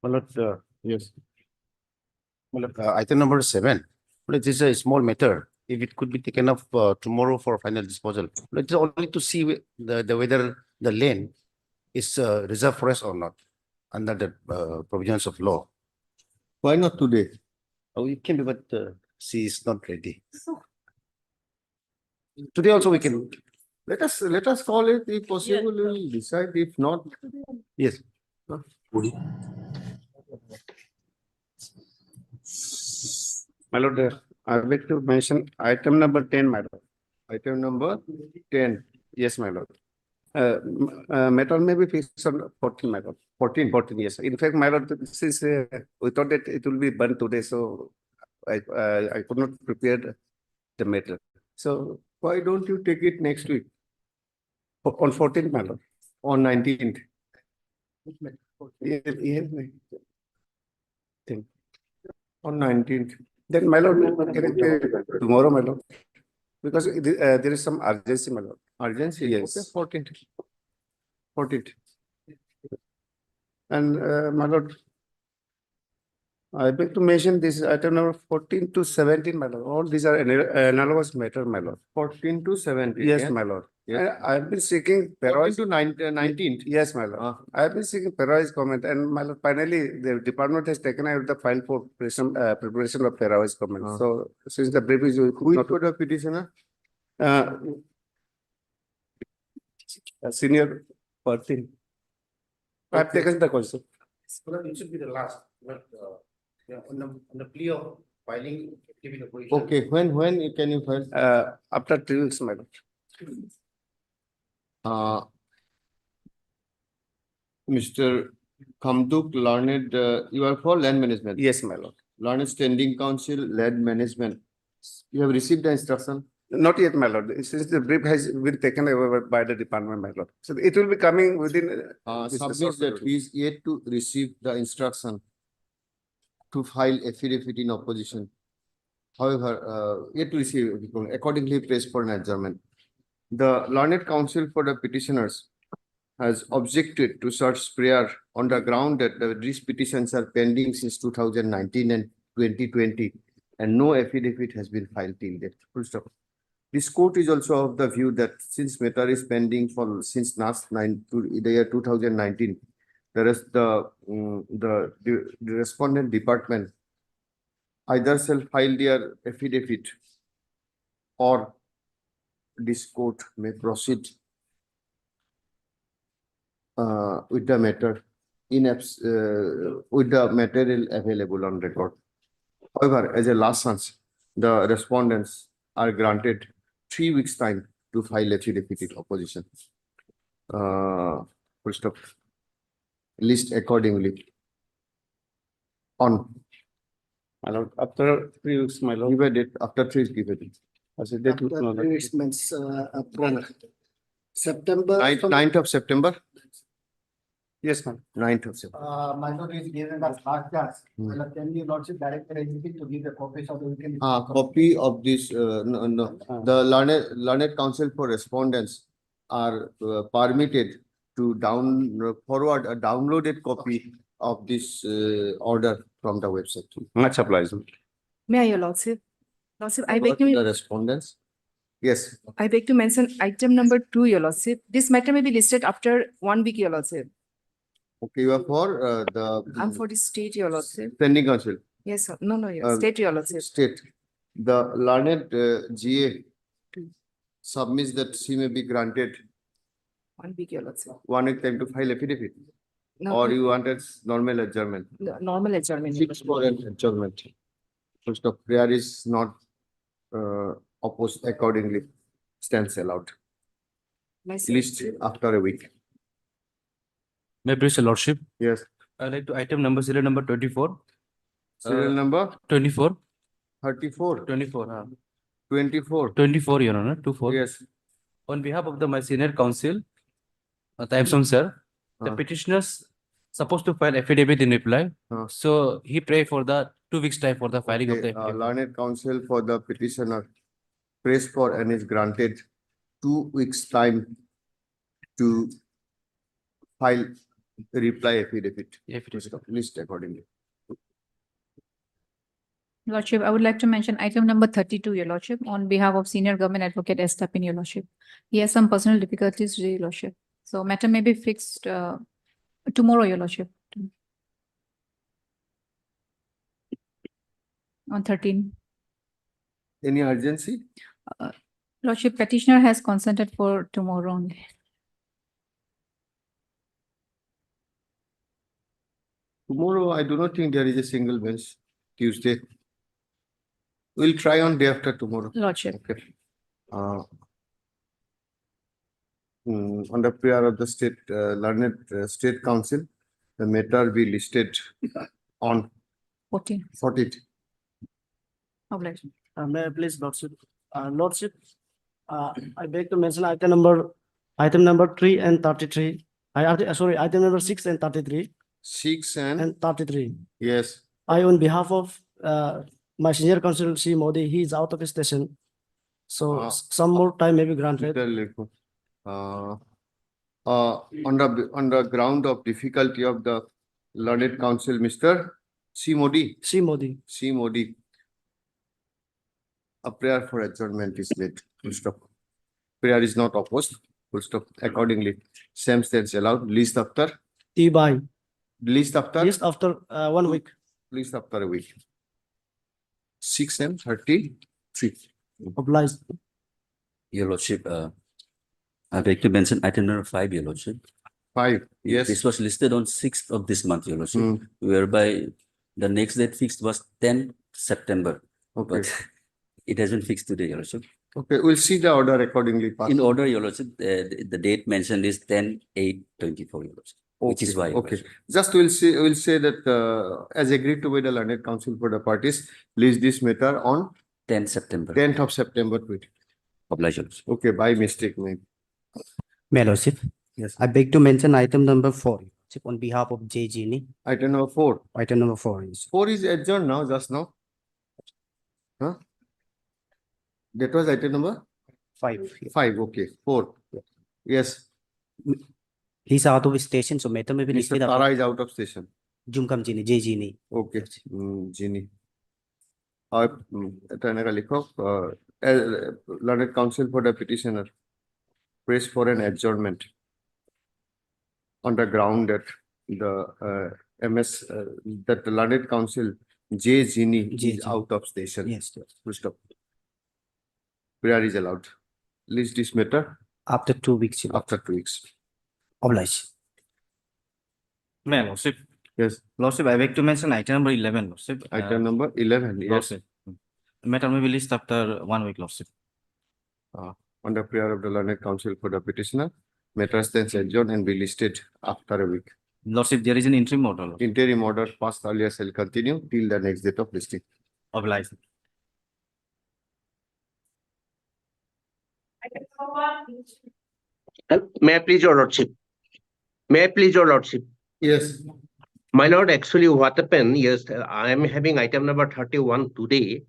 My lord, Yes. my lord, item number 7. This is a small matter. If it could be taken up tomorrow for final disposal. It's only to see the whether the lane is reserved forest or not under the provisions of law. Why not today? Oh, it can be, but she is not ready. Today also we can. Let us call it. If possible, we will decide. If not, Yes. My lord, I beg to mention item number 10, my lord. item number 10. Yes, my lord. Matter may be fixed on 14, my lord. 14, yes. In fact, my lord, since we thought that it will be burnt today, so I could not prepare the matter. So why don't you take it next week On 14th, my lord. on 19th? Yeah. On 19th. Then, my lord, can it be tomorrow, my lord? Because there is some urgency, my lord. Urgency? Yes. Okay, 14th. 14th. And my lord, I beg to mention this item number 14 to 17, my lord. All these are analogous matter, my lord. 14 to 17. Yes, my lord. Yes. I've been seeking 14 Peroi's. to 19th. Yes, my lord. I've been seeking Peroi's comment, and my lord, finally the department has taken out the file for preparation of Peroi's comment. So since the brief is Who is the petitioner? Senior person. I've taken the question. It should be the last, but on the plea of filing activity opposition. Okay, when can you file? After 3 weeks, my lord. Mr. Khamduk, learned, you are for land management. Yes, my lord. Learned Standing Council, land management. You have received the instruction? Not yet, my lord. Since the brief has been taken over by the department, my lord. So it will be coming within. Submits that he is yet to receive the instruction to file affidavit in opposition. However, yet to receive, accordingly placed for an adjournment. The Learned Council for the petitioners has objected to such prayer on the ground that these petitions are pending since 2019 and 2020, and no affidavit has been filed till date. Full stop. This court is also of the view that since matter is pending for since the year 2019, the respondent department either shall file their affidavit or this court may proceed with the matter with the material available on record. However, as a last chance, the respondents are granted 3 weeks time to file affidavit in opposition. Full stop. List accordingly. On. My lord, after 3 weeks, my lord. Give a date. After 3 weeks, give a date. As a date, no, no. 3 weeks means from September. 9th of September. Yes, ma'am. 9th of September. My lord is given us last chance. Can you lordship direct agency to give the copies of the weekend? Copy of this, the learned council for respondents are permitted to forward a downloaded copy of this order from the website. Much obliged. May I, your lordship? Lordship, I beg The to, respondents. Yes. I beg to mention item number 2, your lordship. This matter may be listed after 1 week, your lordship. Okay, you are for I'm for the state, your lordship. Standing Council. Yes, sir. No, yes. State, your lordship. State. The learned GA submits that she may be granted 1 week, your lordship. 1 week time to file affidavit. No, Or you want a normal adjournment? no, normal adjournment. your 6 lordship. for an adjournment. First of prayer is not opposed accordingly. Stands allowed. Nice, List lordship. after a week. May I please, your lordship? Yes. I'd like to item number serial number 24. Serial number 24. 34, 24. 24. 24, Your Honor. 24. Yes. On behalf of my senior counsel, Thaimson sir, the petitioners supposed to file affidavit in reply. So he pray for the 2 weeks time for the filing of the affidavit. Learned counsel for the petitioner prays for and is granted 2 weeks time to file reply affidavit. Affidavit. List accordingly. Lordship, I would like to mention item number 32, Your Lordship, on behalf of Senior Government Advocate Estapin, Your Lordship. He has some personal difficulties, Your Lordship. So matter may be fixed tomorrow, Your Lordship. On 13. Any urgency? Lordship, petitioner has consented for tomorrow only. Tomorrow, I do not think there is a single bench. Tuesday. We'll try on day after tomorrow. Lordship, Okay. On the prayer of the state, learned state council, the matter be listed on 14. 40th. Obliged. May I please, Lordship? Lordship, I beg to mention item number 3 and 33. Sorry, item number 6 and 33 6 and, and 33. yes, I, on behalf of my senior counsel, C. Modi, he is out of his station. So some more time may be granted. Mr. Lekho. On the ground of difficulty of the learned council, Mr. C. Modi. C. Modi. C. Modi. A prayer for adjournment is laid. Full stop. Prayer is not opposed. Full stop. Accordingly, same stands allowed. List after. T by. List after. Just after 1 week. List after a week. 6 and 33. Obliged. Your Lordship, I beg to mention item number 5, Your Lordship. 5. Yes. This was listed on 6th of this month, Your Lordship, Hmm. whereby the next date fixed was 10 September. Okay. But it has been fixed today, Your Lordship. Okay. We'll see the order accordingly. Pass. In order, Your Lordship, the date mentioned is 10/8/24, Your Lordship, which is Okay, why. Your okay. Lordship. Just we'll say that as agreed to by the learned council for the parties, list this matter on 10 September. 10th of September 20. Oblige, Your Lordship. Okay, by mistake, maybe. May I, Lordship? Yes. I beg to mention item number 4, Lordship, on behalf of J. Genie. Item number 4. Item number 4 is 4 is adjourned now, just now. Huh? That was item number 5. 5. Okay, 4. Yes, He's out of his station, so matter may be Mr. listed. Tara is out of station. Jumkam Genie, J. Genie. Okay, Ginny. এটা এনেকা লিখক, learned counsel for the petitioner prays for an adjournment on the ground that the that the learned counsel J. Ginny J. is Ginny. out of station. Yes, yes. Full stop. Prayer is allowed. List this matter After 2 weeks, Your Lordship. after 2 weeks. Oblige. May I, Lordship? Yes, Lordship, I beg to mention item number 11, Lordship. item number 11. Yes, Lordship. Matter may be listed after 1 week, Lordship. on the prayer of the learned counsel for the petitioner, matter stands adjourned and be listed after a week. Lordship, there is an interim order, Lordship. Interim order passed earlier shall continue till the next date of listing. Oblige. May I please, your lordship? May I please, your lordship? Yes. My lord, actually what happened, yes, I am having item number 31 today.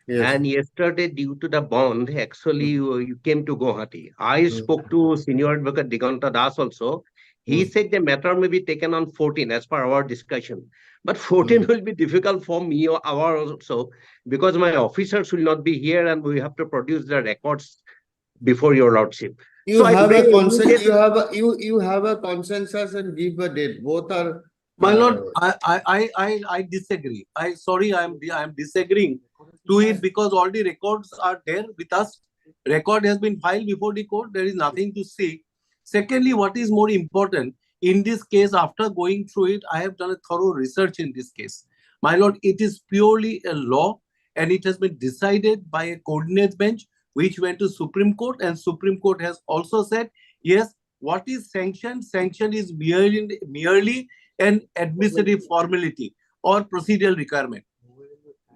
Yes. And yesterday, due to the bond, actually you came to Guwahati. I spoke to senior advocate Diganta Das also. He said the matter may be taken on 14 as per our discussion. But 14 will be difficult for me or our also, because my officers will not be here and we have to produce the records before your lordship. You So I have beg a you consensus, immediately- you have a consensus and give a date. Both are. My lord, I disagree. Sorry, I am disagreeing to it because all the records are there with us. Record has been filed before the court. There is nothing to see. Secondly, what is more important in this case, after going through it, I have done a thorough research in this case. My lord, it is purely a law and it has been decided by a coordinate bench which went to Supreme Court, and Supreme Court has also said, yes, what is sanction? Sanction is merely an administrative formality or procedural requirement.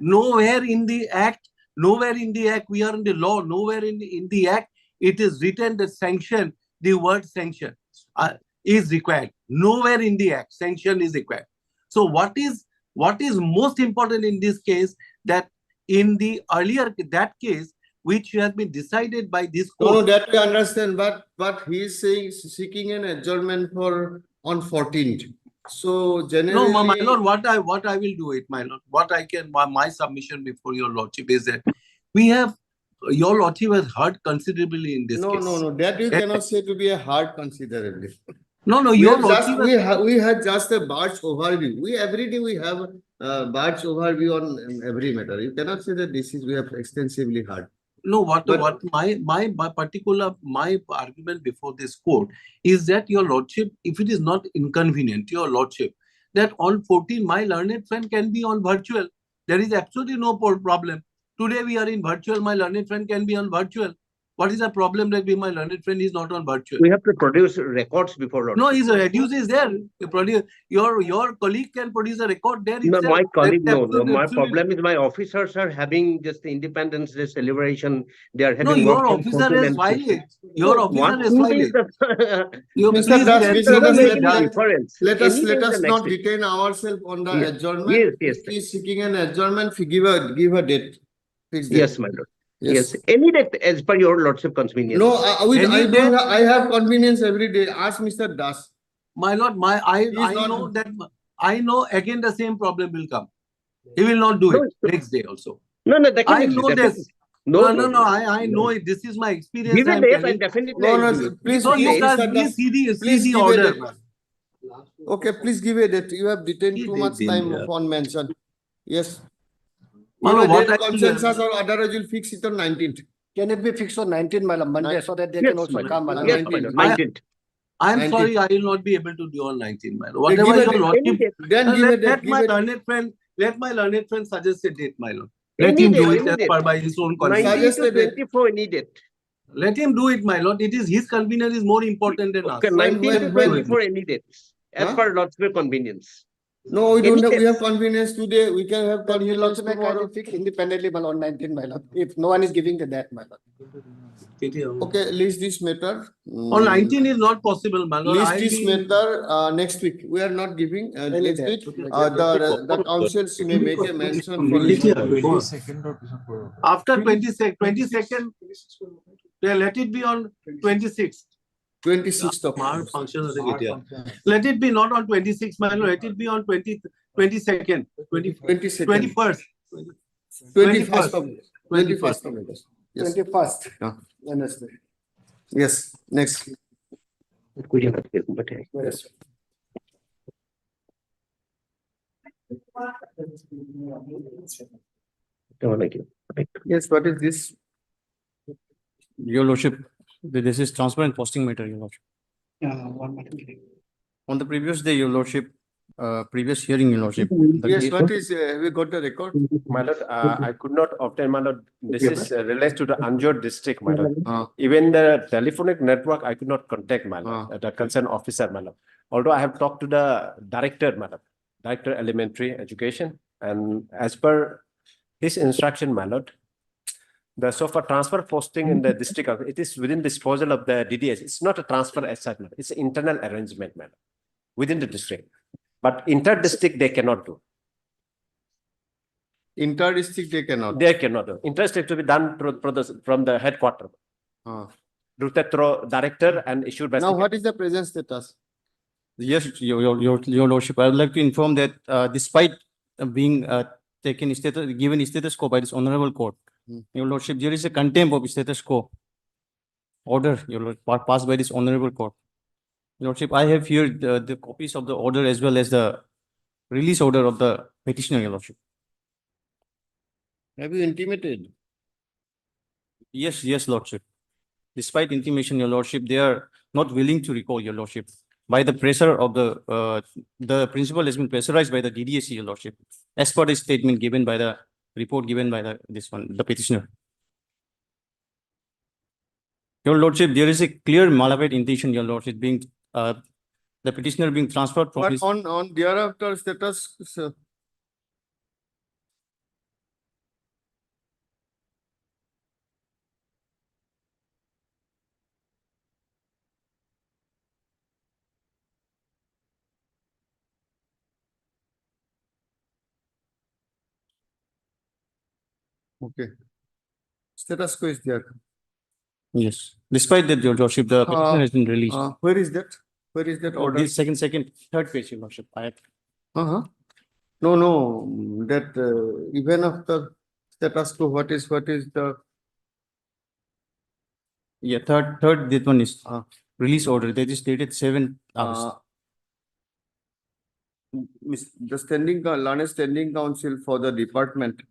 Nowhere in the act, we are in the law, nowhere in the act, it is written that sanction, the word sanction is required. Nowhere in the act, sanction is required. So what is most important in this case, that in the earlier, that case, which has been decided by this No, court. that we understand, but he is saying, seeking an adjournment for on 14th. So No, generally. my lord, what I will do it, my lord, what I can, my submission before your lordship is that we have, your lordship has heard considerably in this No, case. no, no, that you cannot say to be a hard considerably. No, no, We your have just, lordship has. we had just a bird's overview. Every day we have bird's overview on every matter. You cannot say that this is, we have extensively heard. No, what But- my particular, my argument before this court is that your lordship, if it is not inconvenient, your lordship, that on 14 my learned friend can be on virtual. There is absolutely no problem. Today we are in virtual, my learned friend can be on virtual. What is the problem that my learned friend is not on virtual? We have to produce records before lordship. No, his reduce is there. You produce, your colleague can produce a record there No, itself. my colleague, That's no. My absolutely- problem is my officers are having just the Independence Day celebration. They are No, having. your work from officer 14 has and filed 15. it. Your officer One, has 2 filed days it. the- You Mr. please Das, let- Mr. doesn't Das, make let any us- difference. let Any day us the not next day. detain ourselves on the Yes. adjournment. Yes, yes, If he is seeking an adjournment, give a date. Fixed date. Yes, my lord. Yes, any day as per your lordship convenience. No, Any day- I have convenience every day. Ask Mr. Das. My lord, I He is not- know that, I know again the same problem will come. He will not do No, it next day also. No, I definitely. know definitely. this. No, No, I know it. This is my experience. Give I a am date telling. and definitely. No, I'll no, do it. please, No, Give you a date. guys, Mr. please Please see the give a order. date. Okay, please give a date. You have detained too much time upon mention. Yes. No, Give no, a what date, I- consensus, or otherwise you'll fix it on 19th. Can it be fixed on 19, my lord, Monday, so that they Yes, can also my lord. come? my lord? Yes, my lord. 19th. I am 19th. sorry, I will not be able to do on 19, my lord. They Whatever give a your date, lordship. Any day. Then give a Let date, my give a learned friend, let my learned friend suggest a date, my lord. Let Any him day, do it any as day. per by his own convenience. 19 Suggest to a date. 24, any date. Let him do it, my lord. It is his convenience is more important than us. Okay, 19 to when- 24, any dates. As Huh? per lordship convenience. No, we don't Any have, we have dates. convenience today. We can have Then you convenience also make tomorrow. it fix independently, my lord, on 19, my lord, if no one is giving the that, my lord. Okay, list this matter. On 19 is not possible, my lord. List I'll this be- matter next week. We are not giving Any next day. week. The councils may make a mention for After 22nd, yeah, let it be on 26th. 26th of March function of the Gita. Let it be not on 26th, my lord. Let it be on 22nd, 22nd. 21st. 21st of August. Yes. 21st. Yeah. Wednesday. Yes, next. Yes. Yes, what is this? Your lordship, this is transparent posting matter, your lordship. On the previous day, your lordship, previous hearing, your lordship. the Yes, case- what is, have we got the record? My lord, I could not obtain, my lord, this is relates to the Anjor district, my lord. Even the telephonic network, I could not contact, my lord, the concerned officer, my lord. Although I have talked to the director, my lord, Director Elementary Education, and as per his instruction, my lord, the so for transfer posting in the district, it is within disposal of the DDS. It's not a transfer as such, my lord. It's an internal arrangement, my lord, within the district. But inter-district, they cannot do. Inter-district they cannot. They cannot do. Inter-district to be done from the headquarters. Routed through director and issued by. Now, what is the present status? Yes, your lordship, I would like to inform that despite being taken status, given status quo by this honorable court, your lordship, there is a contempt of status quo order, your lord, passed by this honorable court. Your lordship, I have here the copies of the order as well as the release order of the petitioner, your lordship. Have you intimated? Yes, lordship. Despite intimation, your lordship, they are not willing to recall, your lordship. By the pressure of the principal has been pressurized by the DDSC, your lordship, as per the statement given by the report given by the petitioner. Your lordship, there is a clear malafide intention, your lordship, being the petitioner being transferred from But his. on thereafter status, sir. Okay. Status quo is there. Yes, despite that, your lordship, the petitioner has been released. Where is that? Where is that Or order? this third page, your lordship. I have, Uh-huh. No, that even after status quo, what is the, yeah, third, this one is, release order, that is dated 7th August. The learned standing council for the department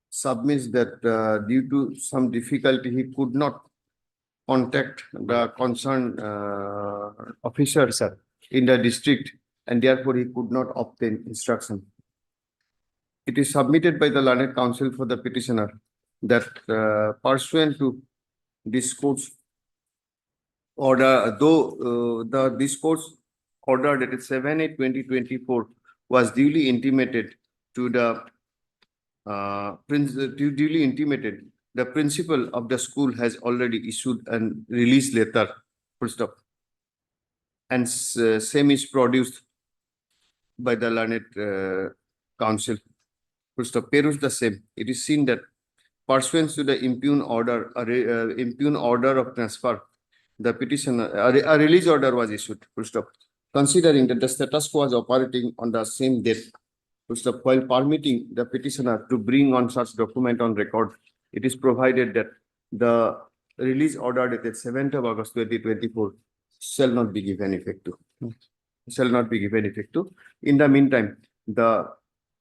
submits that due to some difficulty, he could not contact the concerned officer in the district, and therefore he could not obtain instruction. It is submitted by the learned counsel for the petitioner that pursuant to this court's order, though this court's order dated 7/8/2024 was duly intimated to the the principal of the school has already issued an release letter, full stop. And same is produced by the learned council, full stop. Peruse the same. It is seen that pursuant to the impugn order, impugn order of transfer, the petitioner, a release order was issued, full stop. Considering that the status quo was operating on the same date, full stop, while permitting the petitioner to bring on such document on record, it is provided that the release order dated 7th of August 2024 shall not be given effect to. Shall not be given effect to. In the meantime, the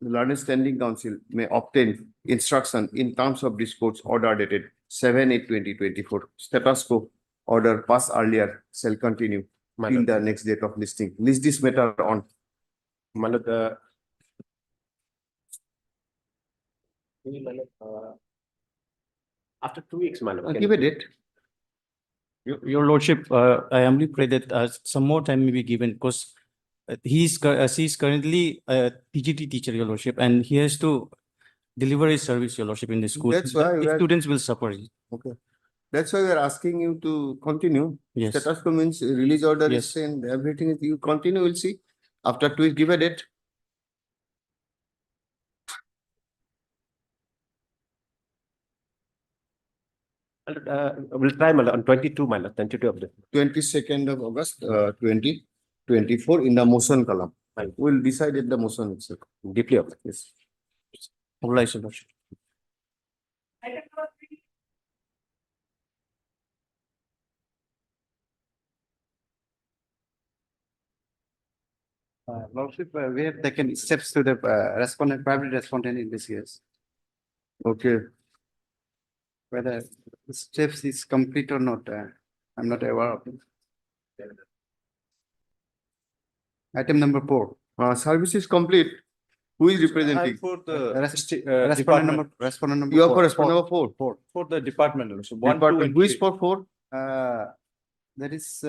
learned standing council may obtain instruction in terms of this court's order dated 7/8/2024. Status quo order passed earlier shall continue till the next date of listing. List this matter on. After 2 weeks, madam. Give a date. Your lordship, I humbly pray that some more time may be given, because he's currently a PGT teacher, your lordship, and he has to deliver his service, your lordship, in the school. That's why The students will suffer. Okay. That's why we are asking you to continue. Yes. Status quo means release order is Yes. sent, everything is, you continue, we'll see. After 2 weeks, give a date. We'll try, madam, on 22, madam, 22 of the. 22nd of August, 2024 in the motion column. We'll decide in the motion itself. Deeply of Yes. Obliged, your lordship. Lordship, we have taken steps to the respondent, private respondent in this case. Okay. Whether the steps is complete or not, I'm not aware of it. Item number 4. Service is complete. Who is representing? For Respondent number You are 4. for respondent number 4. For the department also. 1, 2, Department, and who is 3. for 4? That is,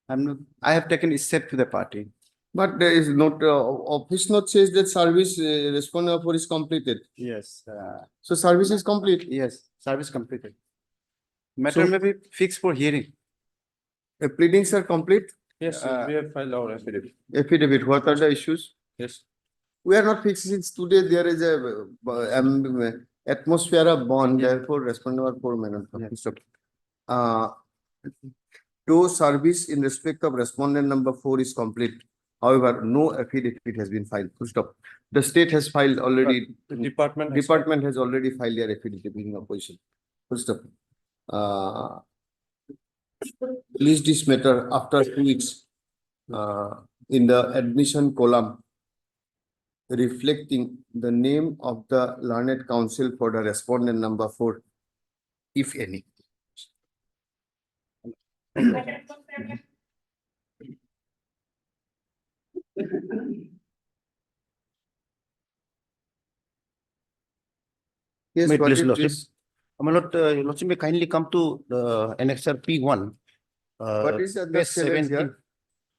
I have taken a step to the party. But there is not, office note says that service respondent number 4 is completed. Yes. So service is complete. Yes, service completed. Matter So- may be fixed for hearing. The pleadings are complete. Yes, sir, we have filed our affidavit. Affidavit, what are the issues? Yes. We are not fixing since today there is a atmosphere of bond, therefore respondent number 4 may not come. Though service in respect of respondent number 4 is complete, however, no affidavit has been filed. Full stop. The state has filed already. The department. has- Department has already filed their affidavit in opposition. Full stop. List this matter after 2 weeks in the admission column, reflecting the name of the learned counsel for the respondent number 4, if any. Yes, Wait, what please, is Lordship. this? My lord, Lordship may kindly come to the annexure P1. What is the page challenge 17. here?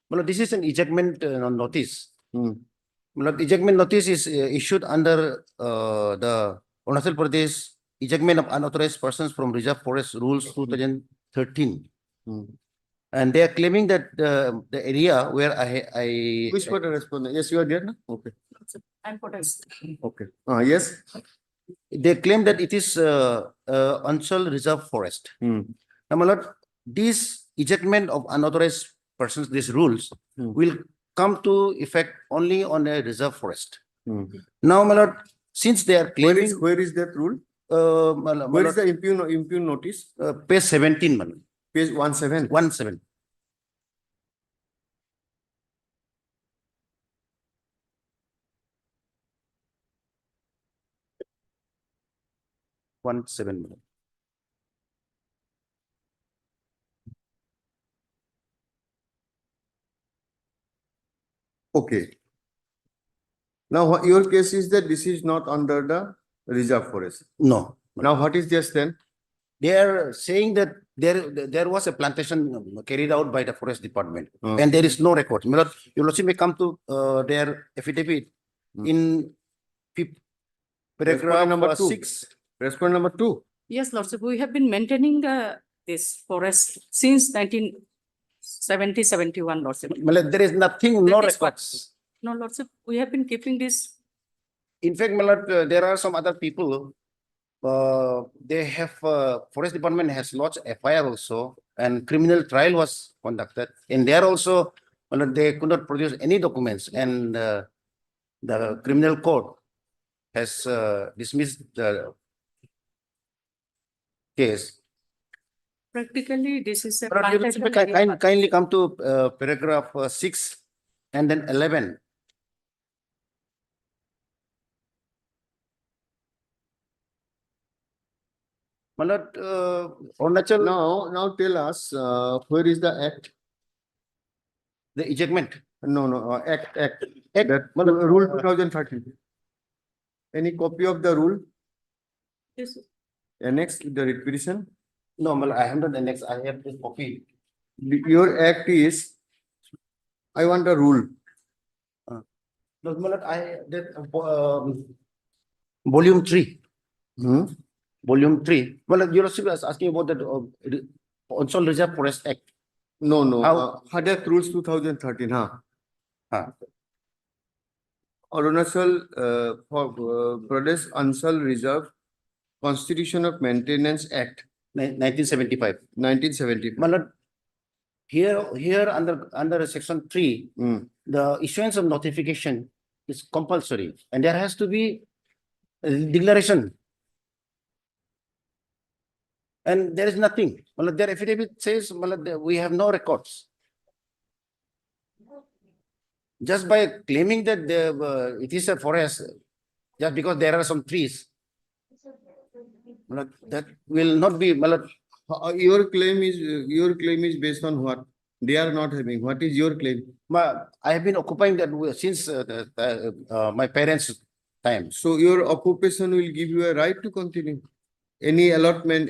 My lord, this is an ejectment notice. Hmm. My lord, ejectment notice is issued under the Arunachal Pradesh ejectment of unauthorized persons from reserve forest rules 2013. Hmm. And they are claiming that the area where I Which for the respondent? Yes, you are there, no? Okay. And protest. Okay. Yes. they claim that it is Anchal Reserve Forest. Hmm. Now, my lord, this ejectment of unauthorized persons, these rules Hmm. will come to effect only on a reserve forest. Hmm. Now, my lord, since they are claiming, Where is that rule? my lord, Where is the impugn notice? page 17, my lord, Page 17. 17. One seven, my lord. Okay. Now, your case is that this is not under the reserve forest. No. Now, what is their stand? They are saying that there was a plantation carried out by the forest department Hmm. and there is no record. My lord, your lordship may come to their affidavit Hmm. in Respondent paragraph number 2. 6. Respondent number 2. Yes, Lordship, we have been maintaining this forest since 1970-71, Lordship. My lord, there is nothing, no That is what- records. No, Lordship, we have been keeping this. In fact, my lord, there are some other people. They have forest department has lodged FIR also, and criminal trial was conducted. And there also, my lord, they could not produce any documents, and the criminal court has dismissed the case. Practically, this is a My lord, your plantation lordship, area. kindly come to paragraph 6 and then 11. My lord, Arunachal, Now tell us, where is the act? the ejectment. No, act. Act. That My lord, rule 2013. Any copy of the rule? Yes, Annex the writ petition? No, my lord, I have not the next. I have this copy. Your act is, I want a rule. No, my lord, volume 3. Hmm? Volume 3. Well, your lordship is asking about the Onsal Reserve Forest Act. No, How- Hadak rules 2013, huh? Huh. Arunachal Pradesh Ansal Reserve Constitution of Maintenance Act 1975. 1970. My lord, here under section 3, Hmm. the issuance of notification is compulsory and there has to be a declaration. And there is nothing. My lord, their affidavit says, my lord, we have no records. Just by claiming that it is a forest, just because there are some trees, my lord, that will not be, my lord, Your claim is based on what? They are not having. What is your claim? I have been occupying that since my parents' time. So your occupation will give you a right to continue. Any allotment,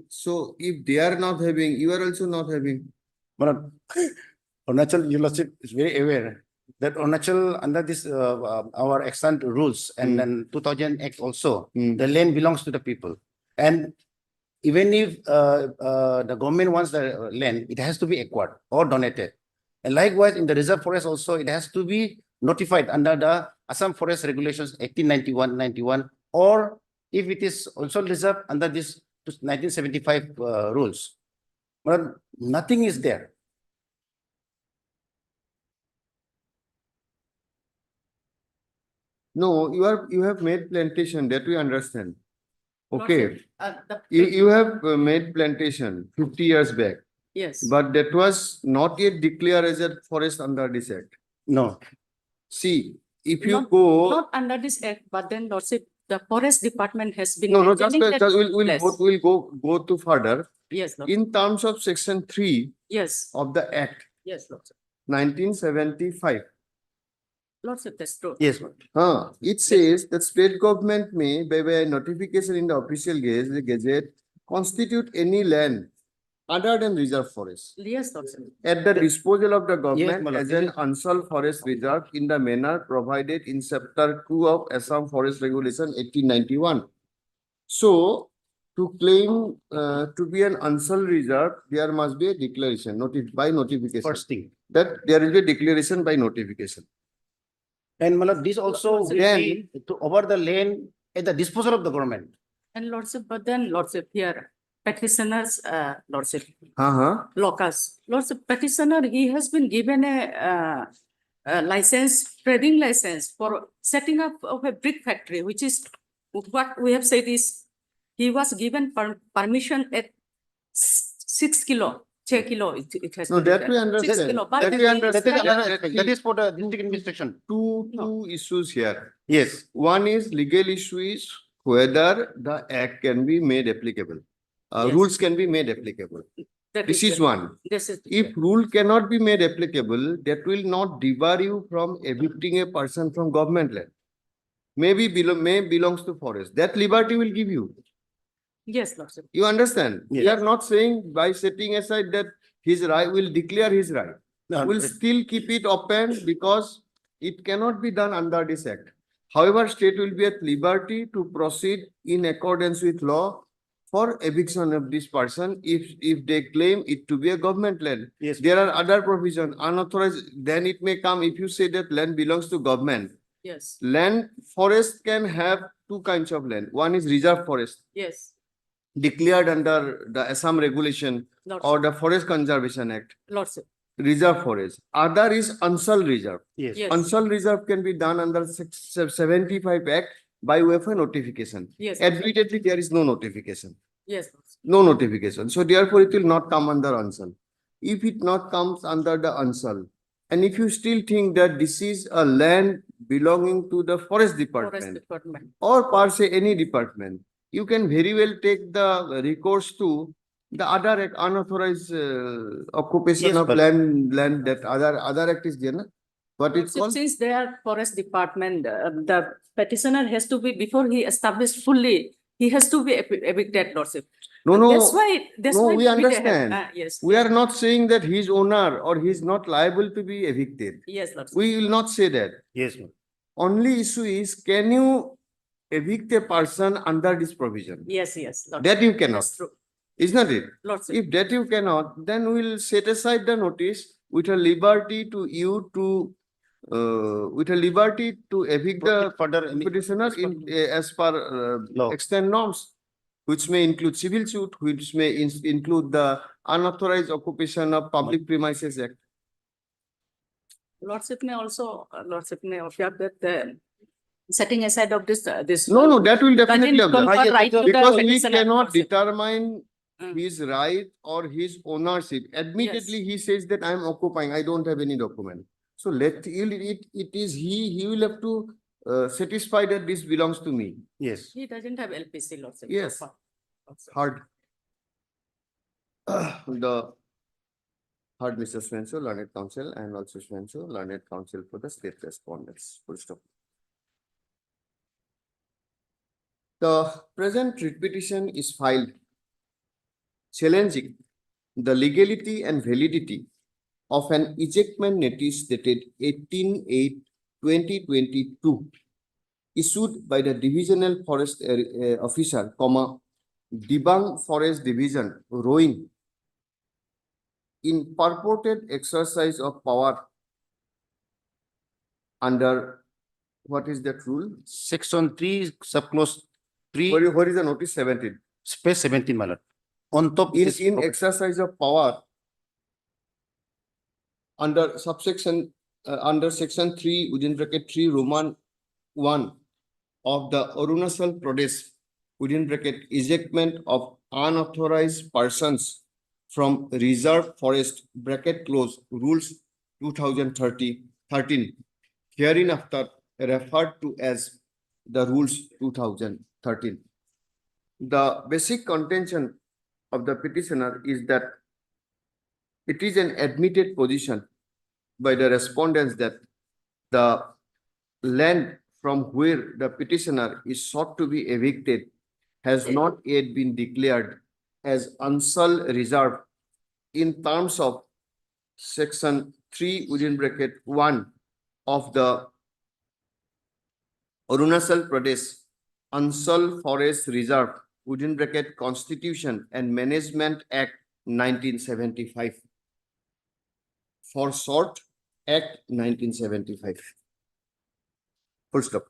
so if they are not having, you are also not having. My lord, Arunachal, your lordship is very aware that Arunachal under this our extant rules and then 2000 Act also, the land belongs to the people. And even if the government wants the land, it has to be acquired or donated. And likewise, in the reserve forest also, it has to be notified under the Assam Forest Regulations 1891-91, or if it is also reserved under this 1975 rules. But nothing is there. No, you have made plantation, that we understand. Okay, Lordship, you have made plantation 50 years back, yes. but that was not yet declared as a forest under this act. No. See, if you Not- go, Not under this act, but then Lordship, the forest department has been. no, just maintaining that we'll place. go to further. Yes, Lordship. In terms of section 3 Yes, of the act, yes, Lordship. 1975. Lordship, that's true. Yes. It says that state government may, by way of notification in the official gazette, constitute any land other than reserve forest Yes, Lordship. at the disposal of the my government lord, as this an is- unsold forest reserve in the manner provided in chapter 2 of Assam Forest Regulation 1891. So, to claim to be an unsold reserve, there must be a declaration by notification. First thing. That there is a declaration by notification. And my lord, this also will Then- be to over the land at the disposal of the government. And Lordship, but then Lordship here, petitioner's lordship, Locus. lordship petitioner, he has been given a license, trading license for setting up of a brick factory, which is what we have said is he was given permission at 6 kilo, 6 kilo. It has No, to be that we there. 6 understand. kilo, but That it we is understand. like- That is for the district administration. Two issues here. Yes. One is legal issue is whether the act can be made applicable. Yes. Rules can be made applicable. that This is the- one. This is. If rule cannot be made applicable, that will not debar you from evicting a person from government land. Maybe may belongs to forest. That liberty will give you. Yes, lordship. You understand? We Yes. are not saying by setting aside that his right will declare his right. No, Will still keep it open because it cannot be done under this act. However, state will be at liberty to proceed in accordance with law for eviction of this person if they claim it to be a government land. Yes. There are other provision unauthorized, then it may come if you say that land belongs to government. Yes, Land forest can have two kinds of land. One is reserve forest yes, declared under the Assam regulation lordship, or the Forest Conservation Act, lordship. reserve forest. Other is unsol reserve. Yes. Yes. Unsol reserve can be done under 75 Act by way of a notification. Yes, Admittedly, there is no notification. yes, lordship. No notification. So therefore, it will not come under unsol. If it not comes under the unsol, and if you still think that this is a land belonging to the forest Forest department department. or per se any department, you can very well take the recourse to the other unauthorized occupation Yes, of but- land that other act is there, na? What it's Lordship, called? since they are forest department, the petitioner has to be, before he established fully, he has to be evicted, lordship. No, no. That's why, that's No, why. we they have- understand. Yes. We are not saying that he is owner or he is not liable to be evicted. Yes, lordship. We will not say that. Yes, ma'am. Only issue is, can you evict a person under this provision? Yes, yes. lordship. That you cannot, That's true. is not it? Lordship. If that you cannot, then we'll set aside the notice with a liberty to you to, with a liberty to evict the Further any- petitioner in, as per Law. extant norms, which may include civil suit, which may include the unauthorized occupation of public premises act. Lordship may also, Lordship may object that the setting aside of this, this. No, no, that will definitely doesn't observe. confer right to the Because we petitioner, cannot lordship. determine Mm. his right or his ownership. Admittedly, he says that I am occupying, I don't have any document. So it is he will have to satisfy that this belongs to me. Yes. He doesn't have LPC, lordship. Yes. so far. Also. Hard. The hard Mr. Swenso, learned counsel, and also Swenso, learned counsel for the state respondents. Full stop. The present writ petition is filed challenging the legality and validity of an ejectment notice dated 18/8/2022 issued by the Divisional Forest Officer, Dibang Forest Division, Rowing, in purported exercise of power under, what is that rule? Section 3, subclause 3, Where is the notice 17? space 17, my lord. On top is. In exercise of power under subsection, under section 3, within bracket 3, Roman 1 of the Arunachal Pradesh, within bracket ejectment of unauthorized persons from reserve forest, bracket close, rules 2013, hereinafter referred to as the rules 2013. The basic contention of the petitioner is that it is an admitted position by the respondents that the land from where the petitioner is sought to be evicted has not yet been declared as unsol reserve in terms of section 3 within bracket 1 of the Arunachal Pradesh Unsol Forest Reserve within bracket Constitution and Management Act 1975. For short, Act 1975. Full stop.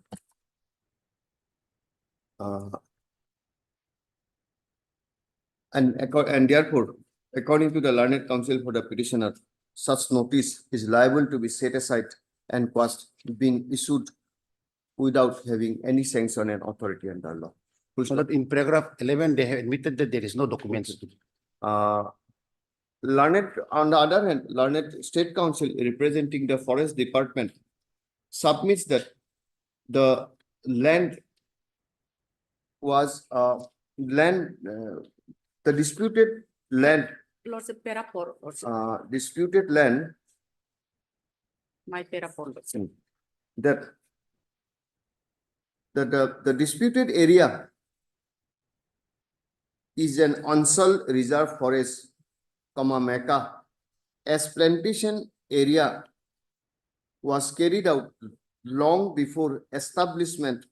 And therefore, according to the learned counsel for the petitioner, such notice is liable to be set aside and quashed being issued without having any sanction and authority under law. Full So stop. that in paragraph 11, they have admitted that there is no documents. Learned, on the other hand, learned state council representing the forest department submits that the land was, the disputed land, Lordship, para four, Lordship, disputed land my para four, Lordship. that the disputed area is an unsol reserve forest, Mecca, as plantation area was carried out long before establishment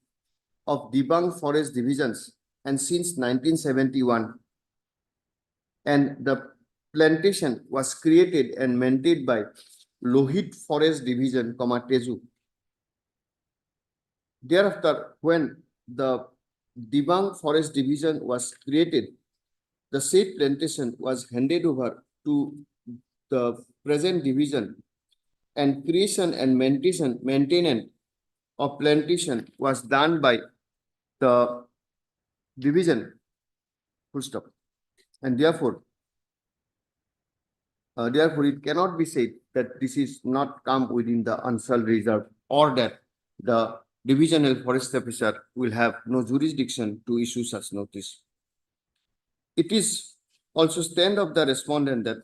of debunked forest divisions and since 1971. And the plantation was created and maintained by Lohit Forest Division, Tezu. Thereafter, when the debunked forest division was created, the said plantation was handed over to the present division, and creation and maintenance of plantation was done by the division. Full stop. And therefore, it cannot be said that this is not come within the unsol reserve, or that the divisional forest officer will have no jurisdiction to issue such notice. It is also stand of the respondent that,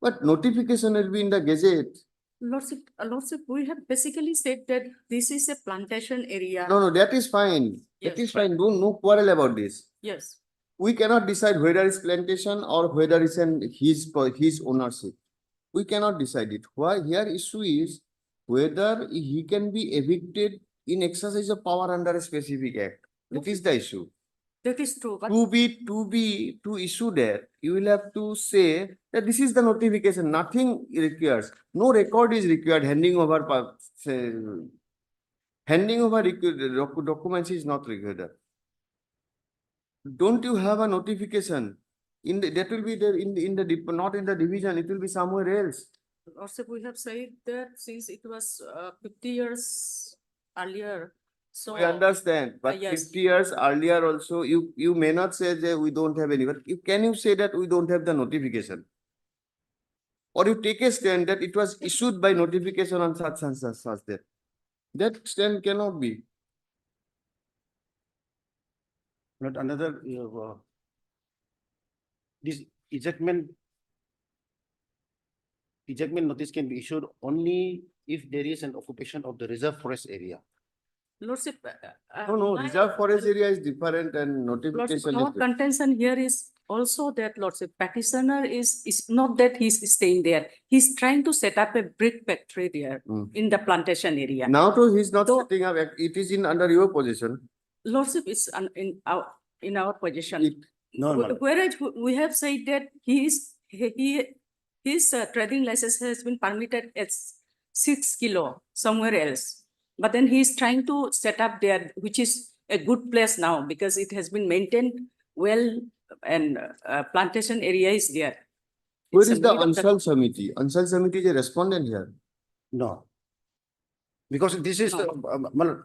but notification will be in the Gazette. Lordship, we have basically said that this is a plantation area. No, that is fine. That Yes, is fine. Don't no quarrel about this. Yes, We cannot decide whether it's plantation or whether it's his ownership. We cannot decide it. Why here issue is whether he can be evicted in exercise of power under a specific act. That is the issue. that is true, but To issue there, you will have to say that this is the notification. Nothing requires. No record is required. Handing over documents is not required. Don't you have a notification? That will be there not in the division. It will be somewhere else. Lordship, we have said that since it was 50 years earlier, so. We understand, but yes. 50 years earlier also, you may not say that we don't have any, but can you say that we don't have the notification? Or you take a stand that it was issued by notification on such and such that. That stand cannot be. Not another, this ejectment notice can be issued only if there is an occupation of the reserve forest area. Lordship. No, my- reserve forest area is different and Lordship, notification our is. contention here is also that Lordship, petitioner is not that he's staying there. He's trying to set up a brick factory there in the plantation area. Now too, he's not So- setting up, it is under your position. Lordship is in our position. No, madam. Whereas we have said that his trading license has been permitted at 6 kilo somewhere else. But then he is trying to set up there, which is a good place now because it has been maintained well and plantation area is there. Where It's is a the need of Ansal Samiti? Ansal Samiti is a respondent here. No. Because this is, No.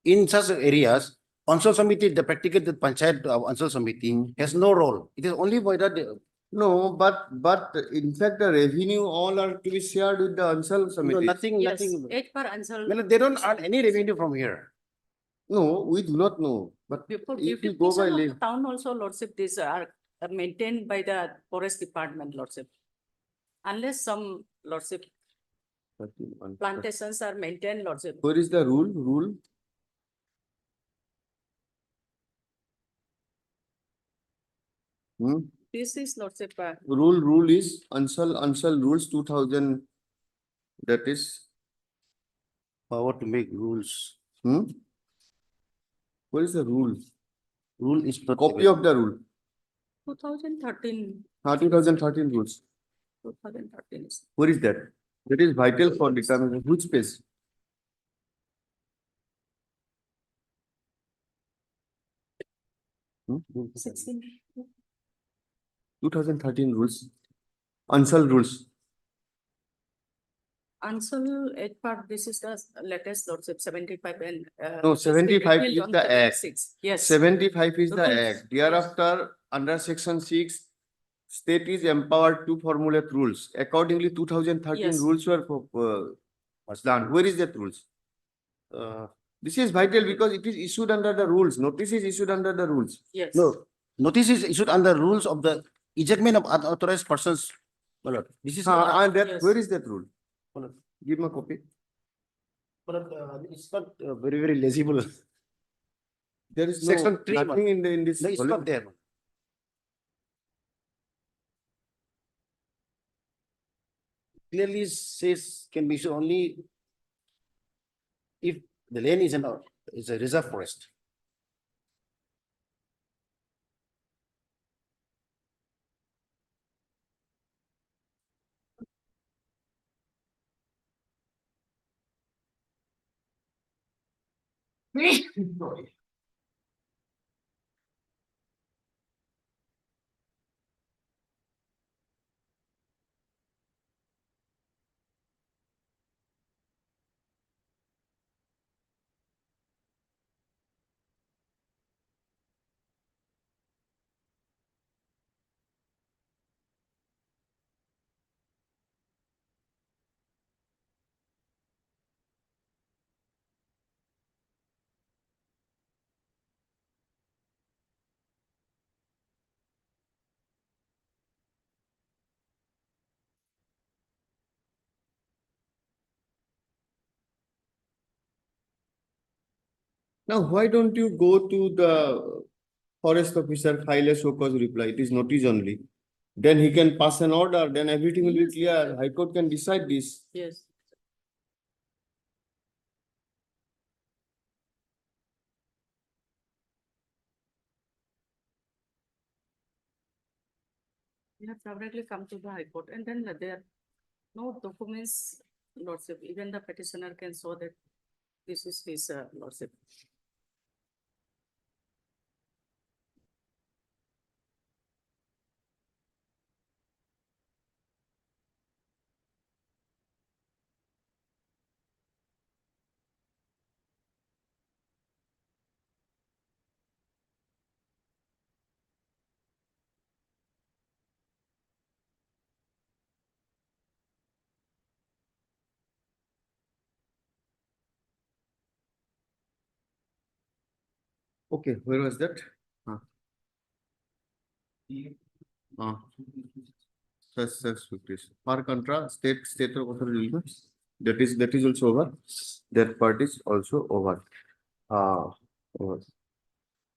in such areas, Ansal Samiti, the practical the Panchayat Ansal Samiti has no role. It is only whether the, No, but in fact, the revenue all are to be shared with the Ansal no, Samiti. nothing, Yes, nothing. 8 per answer. Well, they don't earn any revenue from here. No, we do not know, but Before if you go by beautification of list. the town also, Lordship, these are maintained by the forest department, Lordship. Unless some, Lordship, plantations are maintained, Lordship. Where is the rule? This is Lordship, Rule is Ansal rules 2000. That is, Power to make rules. Where is the rule? Rule is not. Copy of the rule. 2013, 2013 rules. 2013 is. Where is that? That is vital for determining which page. 16. 2013 rules, Ansal rules. Answer eight part, this is the latest lordship, 75 and. No, it has been 75 repealed is on the act. 76. Yes. 75 is the Okay. act. Thereafter, under section 6, state is empowered to formulate rules. Accordingly, 2013 Yes. rules were done. Where is that rules? This is vital because it is issued under the rules. Notice is issued under the rules. Yes. No, notice is issued under rules of the ejectment of unauthorized persons. My lord, this is. And that, Yes. where is that rule? Give me a copy. It's not very, very legible. There is Section 3, nothing in this. No, it's volume. not there. Clearly says can be issued only if the land is a reserve forest. Now, why don't you go to the forest officer, file a show cause reply? It is notice only. Then he can pass an order, then everything will be Yes. clear. High Court can decide this. Yes. We have directly come to the High Court and then there are no documents, lordship, even the petitioner can show that this is his lordship. Okay, where was that? Per contra, state that is also over. That part is also over. Over.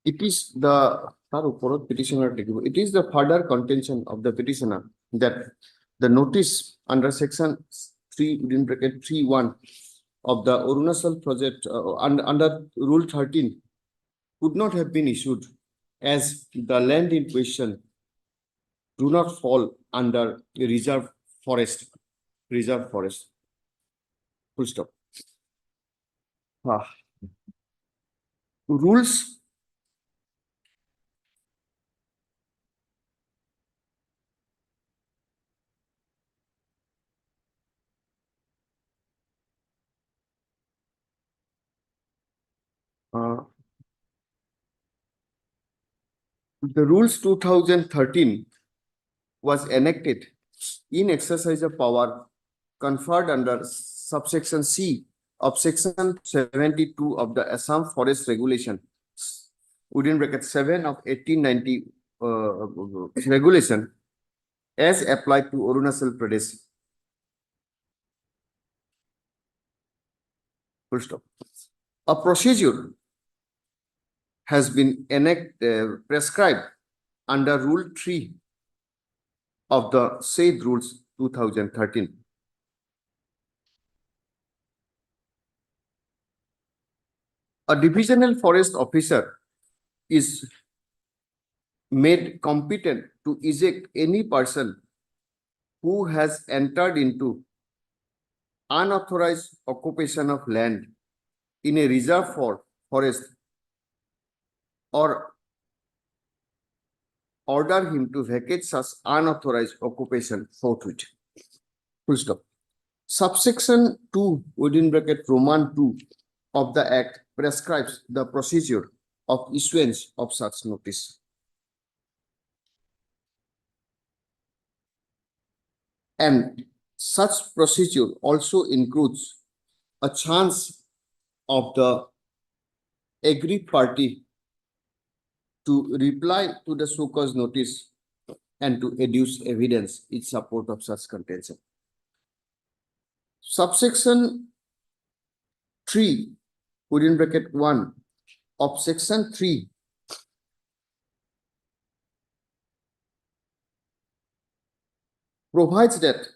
It is the petitioner. It is the further contention of the petitioner that the notice under section 3 within bracket 3(1) of the Arunachal project under rule 13 could not have been issued as the land in question do not fall under a reserve forest. Full stop. Rules the rules 2013 was enacted in exercise of power conferred under subsection C of section 72 of the Assam Forest Regulation within bracket 7 of 1890 regulation as applied to Arunachal Pradesh. Full stop. A procedure has been prescribed under Rule 3 of the said rules 2013. A divisional forest officer is made competent to eject any person who has entered into unauthorized occupation of land in a reserve forest or order him to vacate such unauthorized occupation forthwith. Full stop. Subsection 2 within bracket Roman 2 of the Act prescribes the procedure of issuance of such notice. And such procedure also includes a chance of the aggrieved party to reply to the so-called notice and to adduce evidence in support of such contention. Subsection 3 within bracket 1 of section 3 provides that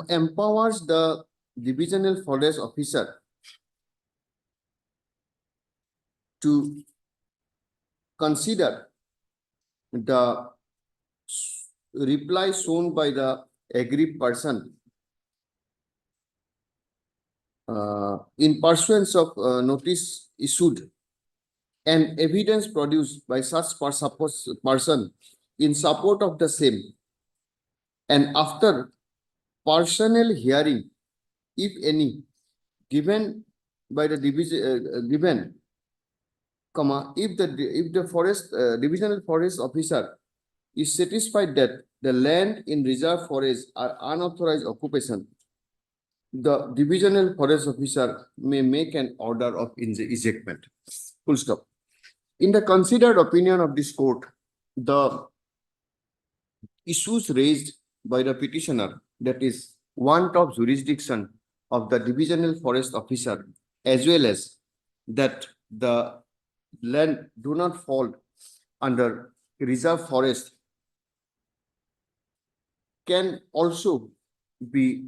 empowers the divisional forest officer to consider the reply shown by the aggrieved person in pursuance of notice issued and evidence produced by such person in support of the same, and after personal hearing, if any, given by the division, if the forest divisional forest officer is satisfied that the land in reserve forest are unauthorized occupation, the divisional forest officer may make an order of ejectment. Full stop. In the considered opinion of this court, the issues raised by the petitioner, that is want of jurisdiction of the divisional forest officer, as well as that the land do not fall under reserve forest, can also be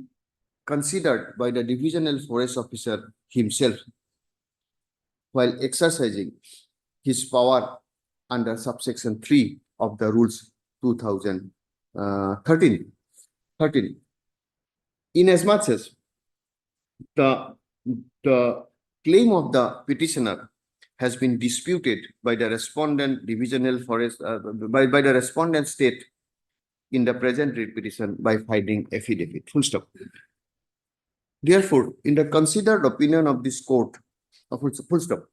considered by the divisional forest officer himself while exercising his power under subsection 3 of the rules 2013. Inasmuch as the claim of the petitioner has been disputed by the respondent divisional forest by the respondent state in the present writ petition by filing affidavit. Full stop. Therefore, in the considered opinion of this court, full stop.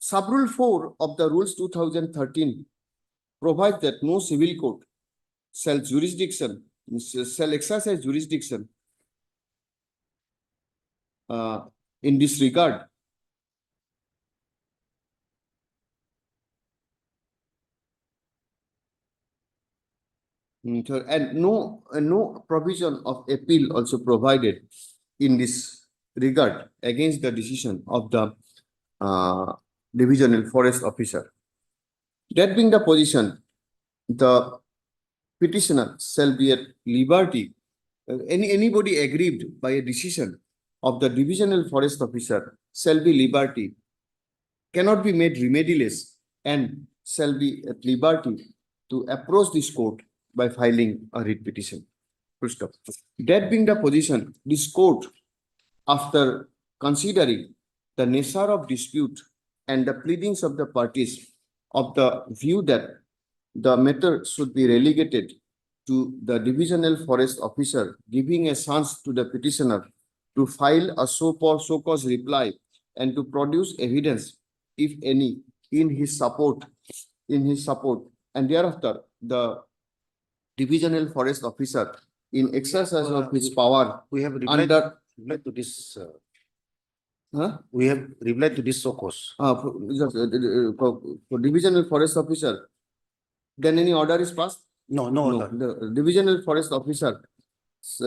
Sub-rule 4 of the rules 2013 provides that no civil court shall exercise jurisdiction in this regard and no provision of appeal also provided in this regard against the decision of the divisional forest officer. That being the position, the petitioner shall be at liberty. Anybody aggrieved by a decision of the divisional forest officer shall be liberty, cannot be made remediless, and shall be at liberty to approach this court by filing a writ petition. Full stop. That being the position, this court, after considering the nature of dispute and the pleadings of the parties, of the view that the matter should be relegated to the divisional forest officer, giving a chance to the petitioner to file a so-called reply and to produce evidence, if any, in his support, and thereafter the divisional forest officer in exercise of his power We have replied to this. We have replied to this so-cause. For divisional forest officer, then any order is passed? No. The divisional forest officer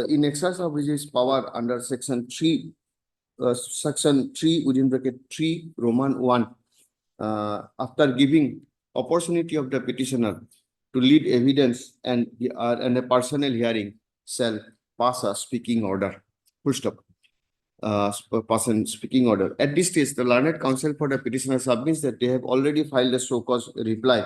in exercise of his power under section 3 within bracket 3 Roman 1, after giving opportunity of the petitioner to lead evidence and a personal hearing, shall pass a speaking order. Full stop. Speaking order. At this stage, the learned counsel for the petitioner submits that they have already filed a so-called reply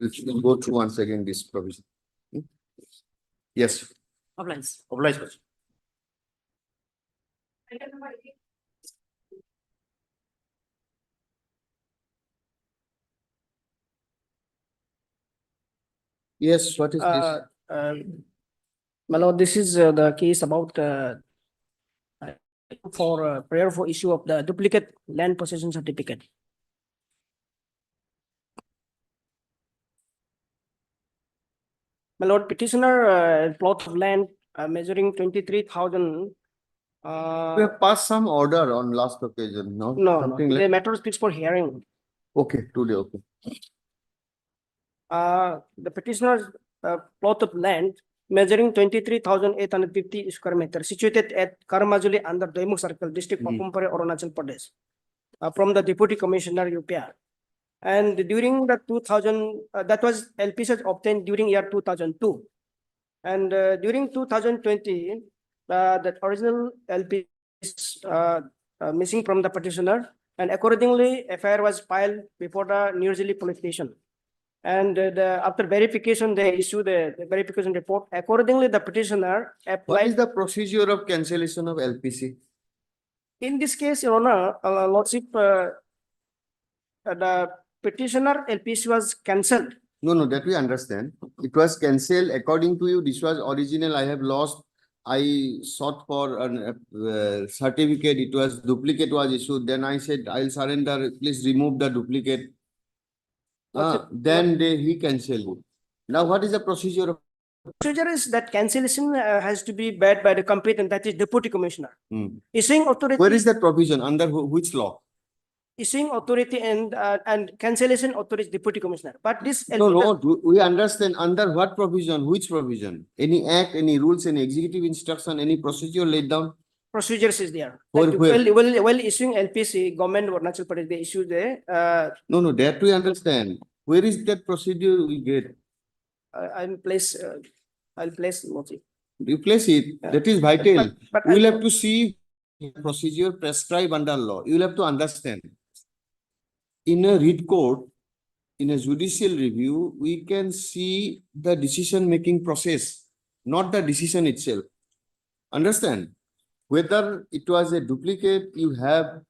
We'll go through once again this provision. Yes. Oblige. Oblige, Lordship. Yes, what is this? My lord, this is the case about for prayer for issue of the duplicate land possession certificate. My lord, petitioner plot of land measuring 23,000. We have passed some order on last occasion, no? No, Something the like, matter speaks for hearing. okay, today, okay. The petitioner's plot of land measuring 23,850 square meters situated at Karamajuli under Doimuk Circle, District of Papumpare, Arunachal Pradesh, from the Deputy Commissioner UPR. And during the 2000, that was LPC obtained during year 2002. And during 2020, that original LP is missing from the petitioner, and accordingly, FIR was filed before the New Delhi police station. And after verification, they issued the verification report. Accordingly, the petitioner What applied. is the procedure of cancellation of LPC? In this case, Your Honor, Lordship, the petitioner LPC was cancelled. No, that we understand. It was cancelled according to you. This was original. I have lost. I sought for a certificate. It was duplicate was issued. Then I said, I'll surrender. Please remove the duplicate. Then he cancelled it. Now, what is the procedure of? Procedure is that cancellation has to be bade by the competent, that is Deputy Commissioner. Issuing authority. Where is that provision? Under which law? Issuing authority and cancellation authority is Deputy Commissioner. But this. No, we understand under what provision, which provision? Any act, any rules, any executive instruction, any procedure laid down? Procedures is there. Where? Well, issuing LPC, government or Arunachal Pradesh, they issue the. No, that we understand. Where is that procedure we get? I'll place motive. You place it. That is vital. But We will have to see procedure prescribed under law. You will have to understand. In a writ court, in a judicial review, we can see the decision-making process, not the decision itself. Understand? Whether it was a duplicate, you have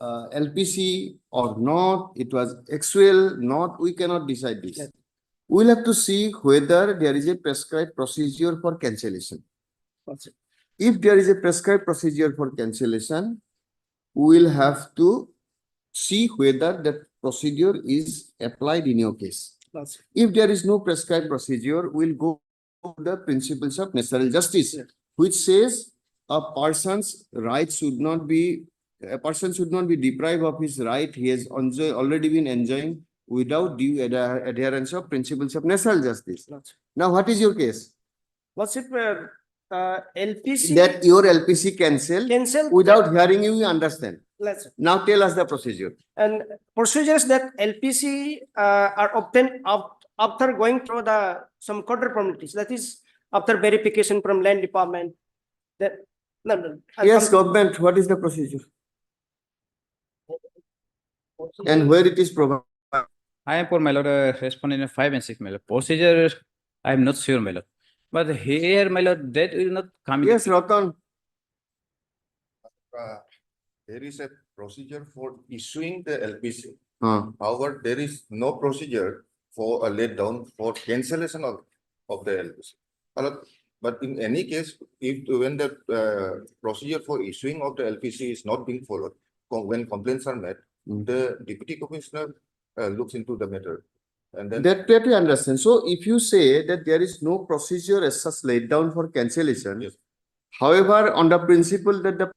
LPC or not, it was actual, not, we cannot decide this. Yes. We'll have to see whether there is a prescribed procedure for cancellation. If there is a prescribed procedure for cancellation, we will have to see whether that procedure is applied in your case. If there is no prescribed procedure, we'll go to the principles of natural justice, which says a person should not be deprived of his right he has already been enjoying without due adherence of principles of natural justice. Now, what is your case? What's it? LPC. That your LPC cancelled without hearing you understand. Now tell us the procedure. And procedures that LPC are obtained after going through some court formalities. That is after verification from land department. Yes, government, what is the procedure? And where it is provided? I am for my lord responding in 5 and 6, my lord. Procedure, I am not sure, my lord. But here, my lord, that will not come. Yes, Ratan. There is a procedure for issuing the LPC. However, there is no procedure for a laid down for cancellation of the LPC. But in any case, when the procedure for issuing of the LPC is not being followed, when complaints are made, the Deputy Commissioner looks into the matter. And then that we understand. So if you say that there is no procedure as such laid down for cancellation, yes. However, on the principle that the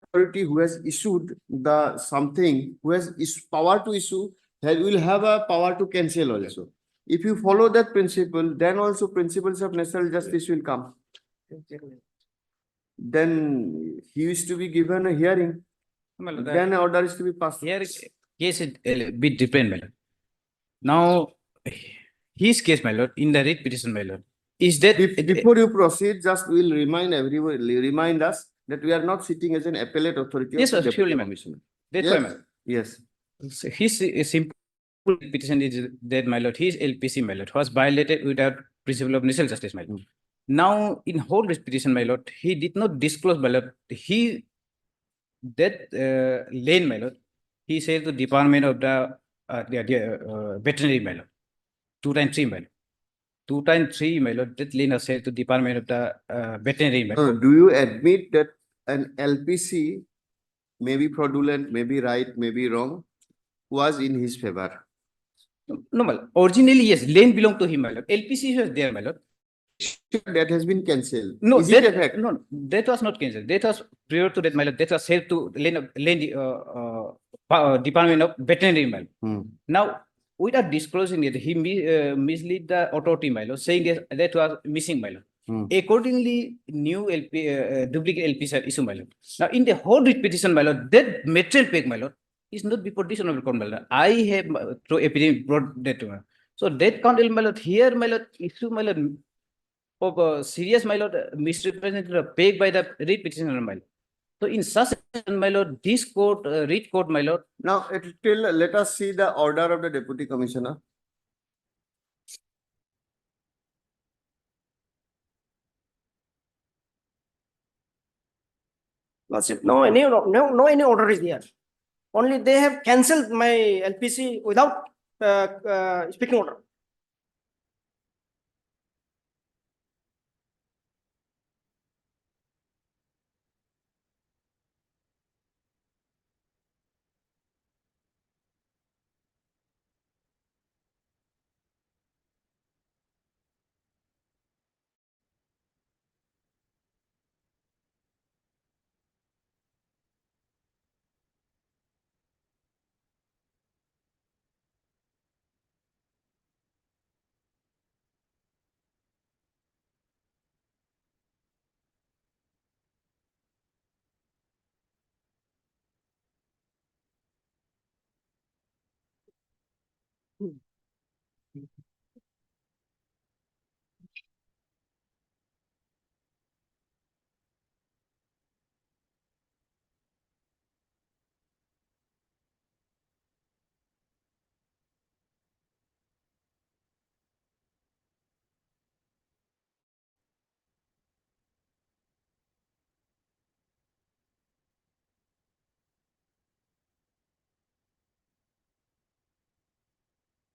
authority who has issued the something, who has power to issue, will have a power to cancel also. If you follow that principle, then also principles of natural justice will come. Then he is to be given a hearing. Then order is to be passed. Here, case is a bit different, my lord. Now, his case, my lord, in the writ petition, my lord, is that before you proceed, just will remind us that we are not sitting as an appellate authority. Yes, of the sir, surely, Deputy ma'am. Commissioner. That's Yes. why, my lord. Yes. His simple petition is that, my lord, his LPC, my lord, was violated without principle of natural justice, my lord. Now, in whole petition, my lord, he did not disclose, my lord, that lane, my lord, he said to Department of the veterinary, my lord, 2 times 3, my lord. 2 times 3, my lord, that lane was said to Department of the veterinary, my lord. Do you admit that an LPC may be fraudulent, may be right, may be wrong, was in his favor? No, my lord. Originally, yes, lane belonged to him, my lord. LPC was there, my lord. That has been cancelled. No, Is it a fact? no, that was not cancelled. That was prior to that, my lord. That was said to Department of Veterinary, my lord. Now, without disclosing it, he mislead the authority, my lord, saying that was missing, my lord. Accordingly, new duplicate LPC issue, my lord. Now, in the whole writ petition, my lord, that material pack, my lord, is not before this honorable court, my lord. I have through epidemic brought that to her. So that count, my lord, here, my lord, issue, my lord, of serious, my lord, misrepresented paid by the writ petitioner, my lord. So in such, my lord, this court, writ court, my lord. Now, let us see the order of the Deputy Commissioner. Lordship, no any order is there. Only they have cancelled my LPC without speaking order.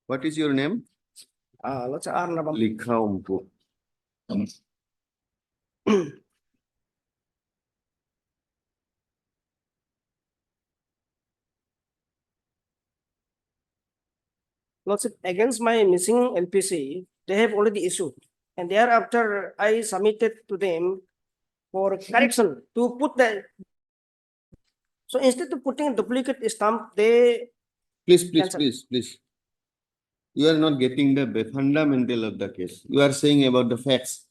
What is your name? Lordship, Arnabam. Likha Umpu. Lordship, against my missing LPC, they have already issued. And thereafter, I submitted to them for correction to put the. So instead of putting a duplicate stamp, they. Please. You are not getting the fundamental of the case. You are saying about the facts.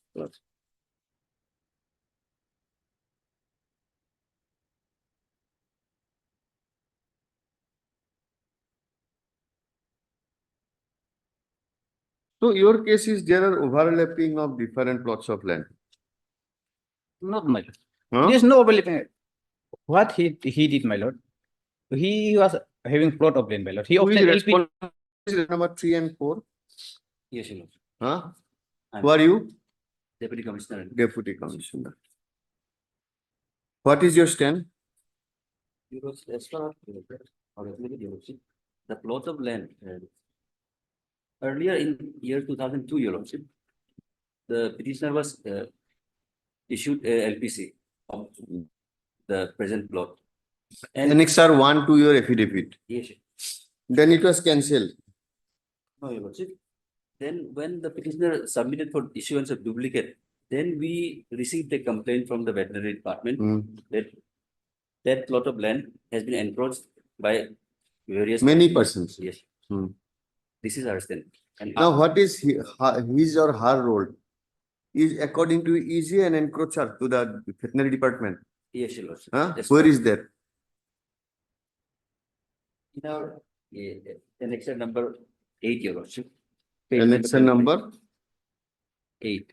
So your case is there are overlapping of different plots of land. Not, my lord. Huh? There's no overlapping. What he did, my lord, he was having plot of land, my lord. He Who is obtained LP. responsible number 3 and 4? Yes, your lord. Huh? I'm Who are you? Deputy Commissioner. Deputy Commissioner. What is your stand? As far as the plot of land earlier in year 2002, your lordship, the petitioner was issued a LPC of the present plot. And Annexure 1 to your affidavit. yes, Then it was cancelled. no, your lordship. Then when the petitioner submitted for issuance of duplicate, then we received a complaint from the veterinary department that plot of land has been encroached by various Many persons. Yes. Hmm. This is our stand. And Now, what is his or her role? Is according to easy an encroacher to the veterinary department? yes, your lordship. Huh? Yes, Where sir. is that? In our annexure number 8, your lordship. Annexure number 8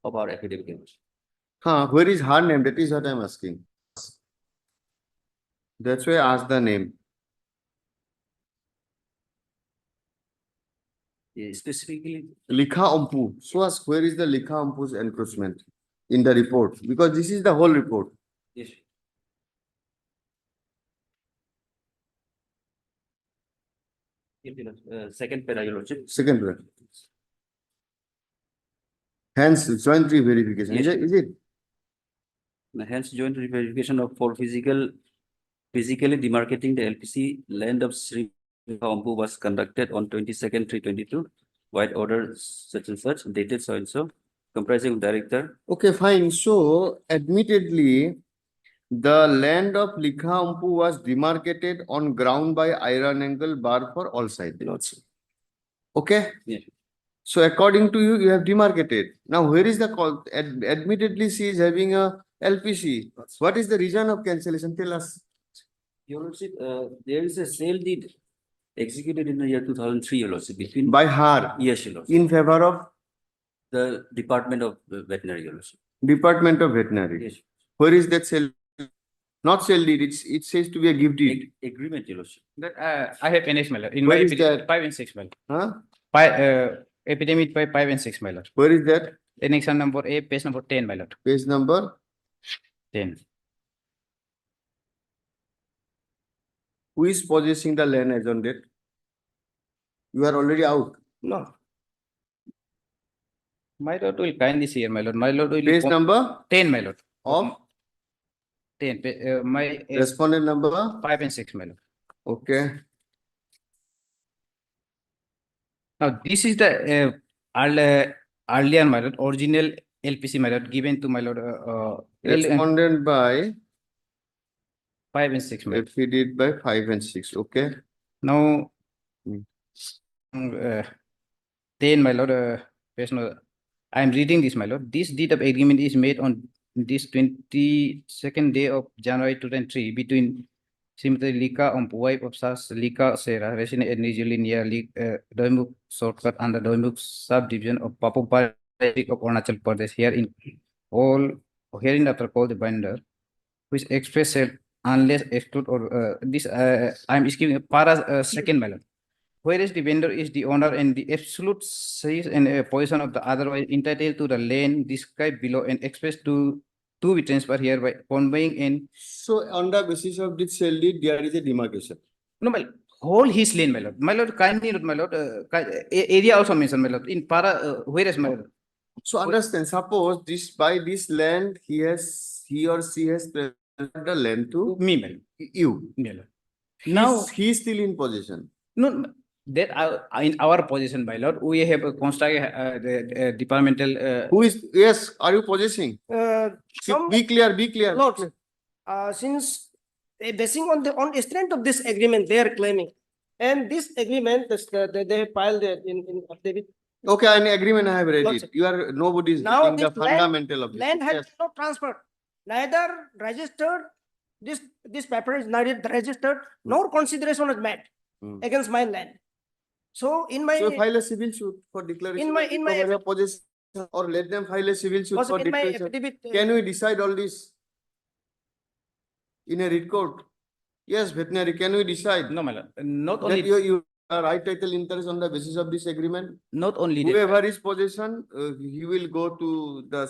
of our affidavit, your lordship. Where is her name? That is what I'm asking. That's why I asked the name. Specifically, Likha Ampu, show us where is the Likha Ampu's encroachment in the report, because this is the whole report. yes. Second para, Your Lordship. Second one. Hence, joint verification, Yes. is it? Hence, joint verification of for physically demarcating the LPC land of Sri Kampu was conducted on 22nd 3/22, white order such and such, dated so and so, comprising of director. Okay, fine. So admittedly, the land of Likha Ampu was demarcated on ground by iron angle bar for all sides. Okay? Yes. So according to you, you have demarcated. Now, where is the call? Admittedly, she is having a LPC. What is the reason of cancellation? Tell us. Your Lordship, there is a sale deed executed in the year 2003, Your Lordship, between. By her. Yes, Your Lordship. In favor of The Department of Veterinary, Your Lordship. Department of Veterinary. Yes. Where is that sale? Not sale deed, it says to be a gift deed. Agreement, Your Lordship. That, I have finished, my lord, in Where my is that? 5 and 6, my lord. Huh? Epidemic by 5 and 6, my lord. Where is that? Annexation number A, page number 10, my lord. Page number? 10. Who is possessing the land as on date? You are already out. No, My lord will kindly see here, my lord. My lord will. Page number 10, my lord. of 10, my respondent number? 5 and 6, my lord. Okay. Now, this is the earlier, my lord, original LPC, my lord, given to my lord, Respondent by 5 and 6, my lord. affidavit by 5 and 6. Okay. Now, Hmm. 10, my lord, I am reading this, my lord. This deed of agreement is made on this 22nd day of January 2003 between Srimati Lika Ampu, wife of Sas Lika Sera, resident at Nijuli near Doimuk shortcut under Doimuk subdivision of Papupar district of Arunachal Pradesh. Herein after called the binder, which express said unless exclude or this I am skipping para second, my lord. Whereas the vendor is the owner and the absolute size and position of the otherwise entitled to the land described below and expressed to be transferred here by conveying in. So on the basis of this sale deed, there is a demarcation. No, my lord, whole his land, my lord. My lord, kindly note, my lord, area also mentioned, my lord. In para, whereas, my lord. So understand, suppose this by this land, he or she has transferred the land to Me, my lord. you. My lord. Now, He is still in possession. no, that in our position, my lord, we have constructed the departmental. Who is, yes, are you possessing? some Be clear, be clear. Lord, since basing on the strength of this agreement, they are claiming, and this agreement, they have filed it in affidavit. Okay, an agreement I have read Lord, it. You are, nobody is Now getting the this land- fundamental of this. Land has Yes. been not transferred, neither registered, this paper is neither registered, nor consideration is made Hmm. against my land. So in my, So file a civil suit for declaration. In my- of in my- recovery of possession, or let them file a civil suit also for in my declaration. affidavit, Can we decide all this in a writ court? Yes, veterinary, can we decide No, my lord. Not that only, you right title interest on the basis of this agreement? not only that. Whoever is possession, he will go to the.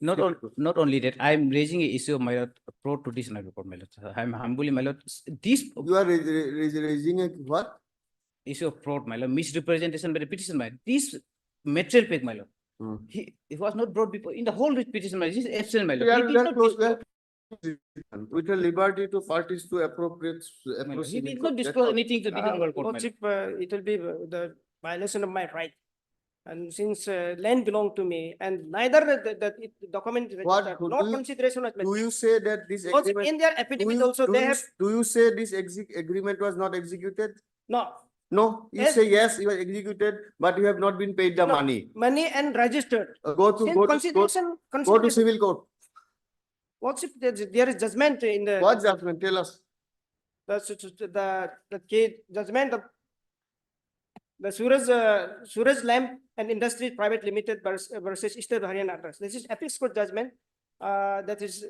Not only that, I am raising an issue of my lord, pro traditional report, my lord. I am humbly, my lord. This You are raising a what? issue of fraud, my lord, misrepresentation by the petition, my lord. This material pack, my lord. Hmm. It was not brought before in the whole petition, my lord. This is absent, my We lord. are, It we is are not close, we disclosed, are with the liberty to parties to appropriate. my lord. He approach did in not court. disclose That's anything to the court, my lord. Lordship, it will be the violation of my right. And since land belong to me, and neither the document What registered, do nor you- consideration was made. Do you say that this Lordship, agreement? in their Do affidavit you, also, do they you, have, do you say this agreement was not executed? no, No, you Yes. say yes, you are executed, but you have not been paid the No. money. money and registered. Go to, Since go to, consideration, go to consideration, civil court. Lordship, there is judgment in the. What judgment? Tell us. The case judgment of the Suraj Lamp and Industries Private Limited versus State of Haryana Trust. This is Apex Court judgment. That is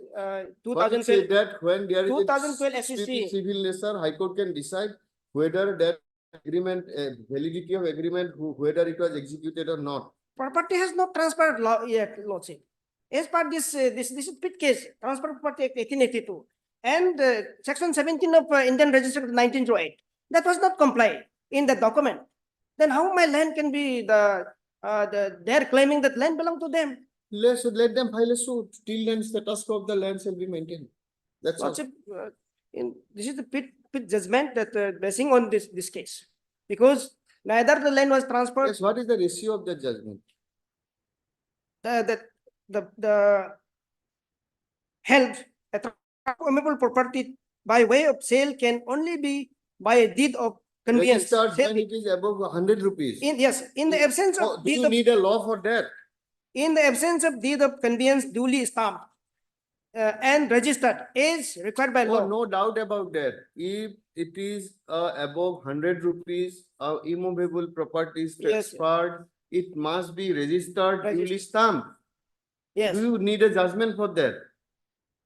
What you say 2012. that when there is a 2012 dispute in SEC. civil nature, High Court can decide whether that agreement, validity of agreement, whether it was executed or not. Property has not transferred yet, Lordship. As per this is PIT case, Transfer of Property Act 1882, and Section 17 of Indian Registration 1908, that was not complied in the document. Then how my land can be they're claiming that land belong to them? Let them file a suit till then status quo of the land shall be maintained. That's all. Lordship, this is the PIT judgment that basing on this case, because neither the land was transferred. Yes, what is the ratio of the judgment? The held a transferable property by way of sale can only be by a deed of conveyance. Registered when it is above 100 rupees. In the absence Oh, of do deed you of, need a law for that? in the absence of deed of conveyance duly stamped and registered as required by Oh, law. no doubt about that. If it is above 100 rupees, immovable property is Yes, transferred, it must be registered, duly Registered. stamped. Yes. Do you need a judgment for that?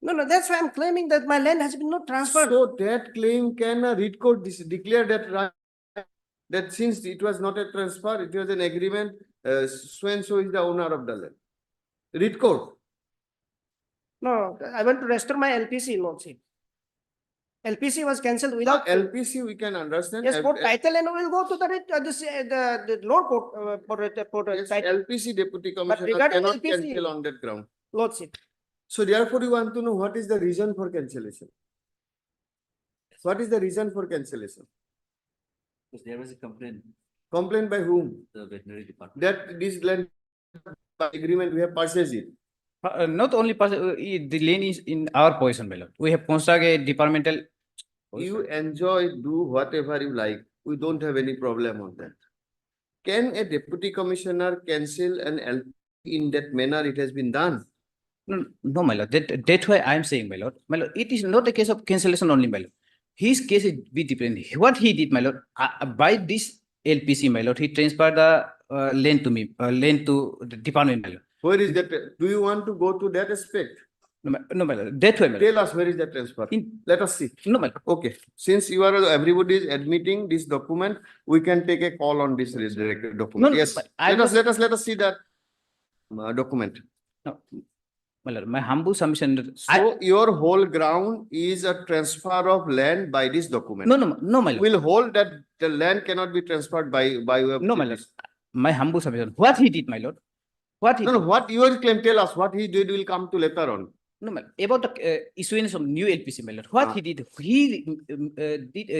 No, that's why I'm claiming that my land has been not transferred. So that claim can a read court declare that right, that since it was not a transfer, it was an agreement, so and so is the owner of the land. Read court. No, I want to restore my LPC, Lordship. LPC was cancelled without. LPC we can understand. Yes, for title and we'll go to the lower court for Yes, title, LPC deputy commissioner regarding cannot LPC cancel on that ground. Lordship. So therefore you want to know what is the reason for cancellation? What is the reason for cancellation? Because there was a complaint, Complaint by whom? the veterinary department. That this land by agreement we have purchased it. Not only the lane is in our possession, my lord. We have constructed a departmental. You enjoy, do whatever you like. We don't have any problem on that. Can a deputy commissioner cancel an LP in that manner it has been done? No, my lord. That's why I am saying, my lord. My lord, it is not a case of cancellation only, my lord. His case is be different. What he did, my lord, by this LPC, my lord, he transferred the land to me, land to the department, my lord. Where is that? Do you want to go to that aspect? No, my lord. That's why, my lord. Tell us where is that transfer? Let us see. No, my lord. Okay, since you are everybody is admitting this document, we can take a call on this document. No, Yes, but I let us see that document. No, my lord, my humble submission. So your whole ground is a transfer of land by this document. No, my lord. Will hold that the land cannot be transferred by way of No, my lord. this. My humble submission. What he did, my lord. What he No, did. no, what your claim, tell us what he did will come to later on. No, my lord. About the issuance of new LPC, my lord. What he did,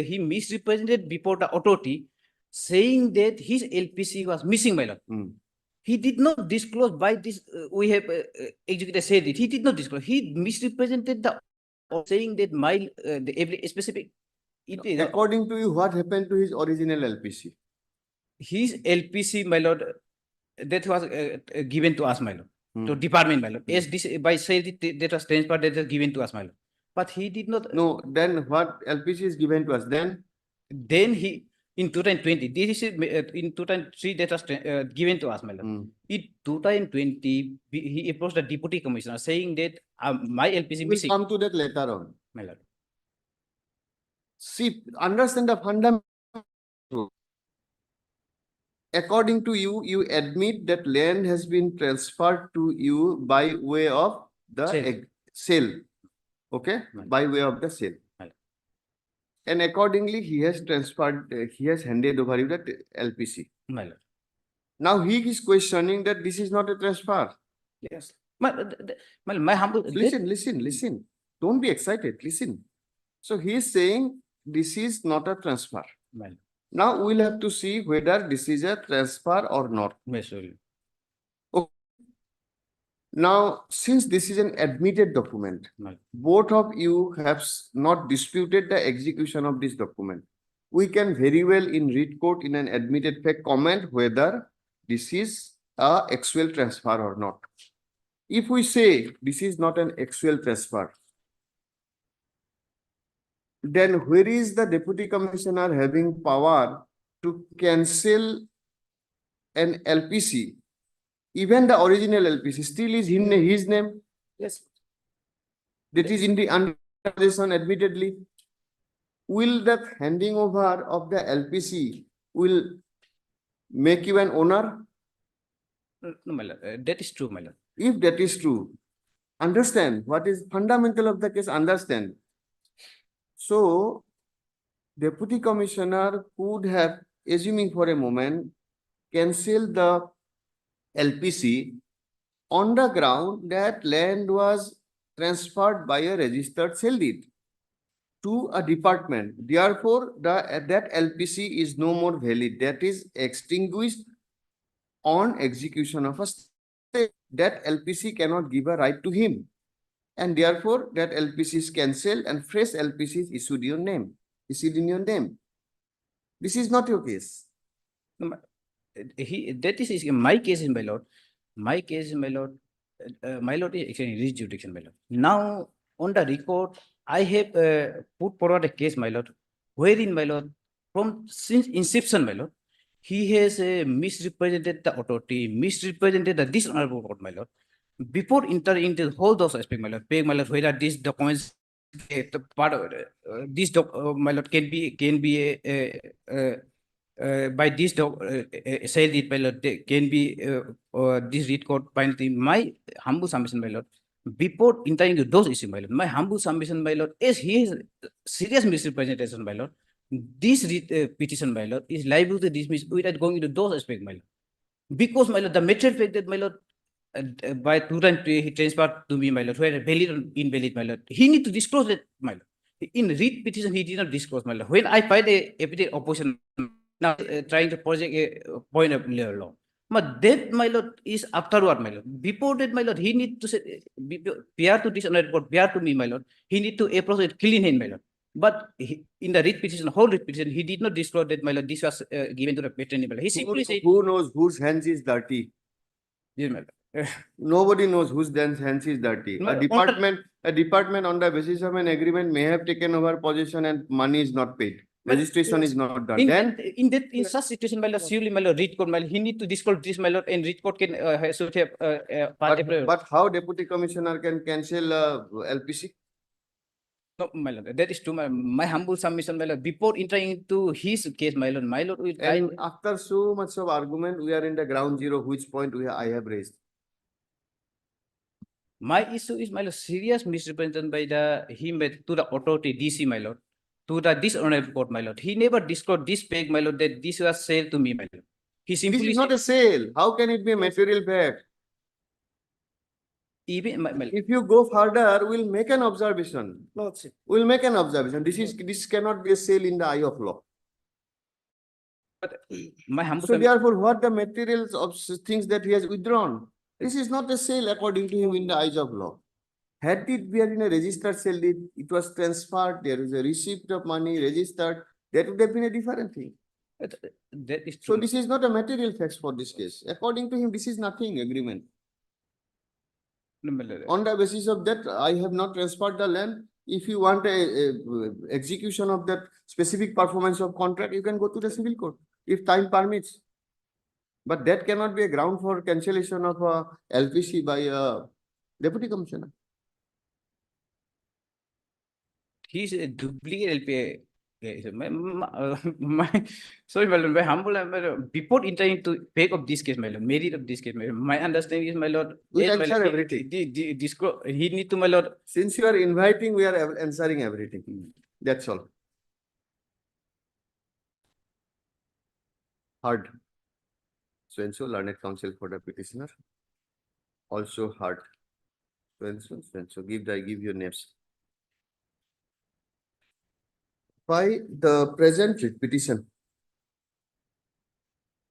he misrepresented before the authority, saying that his LPC was missing, my lord. He did not disclose by this. We have executor said it. He did not disclose. He misrepresented the saying that my the every specific. According to you, what happened to his original LPC? His LPC, my lord, that was given to us, my lord, to department, my lord. Yes, this by saying that was transferred, that was given to us, my lord. But he did not. No, then what LPC is given to us? Then he in 2020. This is in 2003 that was given to us, my lord. In 2020, he approached the deputy commissioner saying that my LPC We'll missing. come to that later on. My lord. See, understand the fundamental. According to you, you admit that land has been transferred to you by way of the sale. Okay, by way of the sale. And accordingly, he has transferred, he has handed over you that LPC. My lord. Now he is questioning that this is not a transfer. Yes. My humble. Listen. Don't be excited. Listen. So he is saying this is not a transfer. My lord. Now we'll have to see whether this is a transfer or not. Yes, sir. Okay. Now, since this is an admitted document, My both of you have not disputed the execution of this document. We can very well in read court in an admitted fact comment whether this is a actual transfer or not. If we say this is not an actual transfer, then where is the deputy commissioner having power to cancel an LPC? Even the original LPC still is in his name. Yes. That is in the under possession admittedly. will that handing over of the LPC will make you an owner? No, my lord, that is true, my lord. If that is true, understand what is fundamental of the case, understand. So, Deputy Commissioner could have, assuming for a moment, cancelled the LPC on the ground that land was transferred by a registered sale deed to a department. Therefore, that LPC is no more valid. That is extinguished on execution of a stay. That LPC cannot give a right to him. And therefore, that LPC is cancelled and fresh LPC is issued in your name. This is not your case. That is my case, my lord. My case, my lord. My lord is actually rich jurisdiction, my lord. Now, on the record, I have put forward a case, my lord, wherein, my lord, since inception, my lord, he has misrepresented the authority, misrepresented the dishonorable court, my lord. Before entering into all those aspects, my lord, my lord, whether these documents, the part of my lord, can be by this say it, my lord, can be this read court penalty. My humble submission, my lord, before entering into those issues, my lord, my humble submission, my lord, is he is serious misrepresentation, my lord. This petition, my lord, is liable to dismiss without going into those aspects, my lord. Because, my lord, the material fact that, my lord, by 2 times he transferred to me, my lord, whether valid or invalid, my lord, he need to disclose that, my lord. In read petition, he did not disclose, my lord. When I filed a affidavit opposition, now trying to project a point of law. But that, my lord, is afterward, my lord. Before that, my lord, he need to say, prior to this report, prior to me, my lord, he need to approach it clean hand, my lord. But in the read petition, whole read petition, he did not disclose that, my lord, this was given to the attorney, my lord. He simply said, Who knows whose hands is dirty? yes, my lord. Nobody knows whose hands is dirty. No, A department on the basis of an agreement may have taken over possession and money is not paid. Registration is not done. In such situation, my lord, surely, my lord, read court, my lord, he need to disclose this, my lord, and read court can should have But how Deputy Commissioner can cancel LPC? No, my lord, that is true. My humble submission, my lord. Before entering into his case, my lord, will try. And after so much of argument, we are in the ground zero, which point I have raised. My issue is, my lord, serious misrepresentation by him to the authority DC, my lord, to the dishonorable court, my lord. He never disclosed this peg, my lord, that this was sale to me, my lord. He simply This is not a sale. How can it be a material fact? Even if you go further, we'll make an observation. No, We'll make an observation. This cannot be a sale in the eye of law. But my humble So therefore, what the materials of things that he has withdrawn? This is not a sale according to him in the eyes of law. Had it been in a registered sale deed, it was transferred, there is a receipt of money registered, that would have been a different thing. that is So true. this is not a material fact for this case. According to him, this is nothing agreement. No, my lord. On the basis of that, I have not transferred the land. If you want a execution of that specific performance of contract, you can go to the civil court if time permits. But that cannot be a ground for cancellation of LPC by a deputy commissioner. He's a duplicate LPA. Sorry, my lord, my humble, my lord, before entering to peg of this case, my lord, merit of this case, my understanding is, my lord, We yes, my answer lord, everything. he need to, my lord. Since you are inviting, we are answering everything. That's all. Heard. So learned counsel for the petitioner. Also heard. So give your names. By the present writ petition.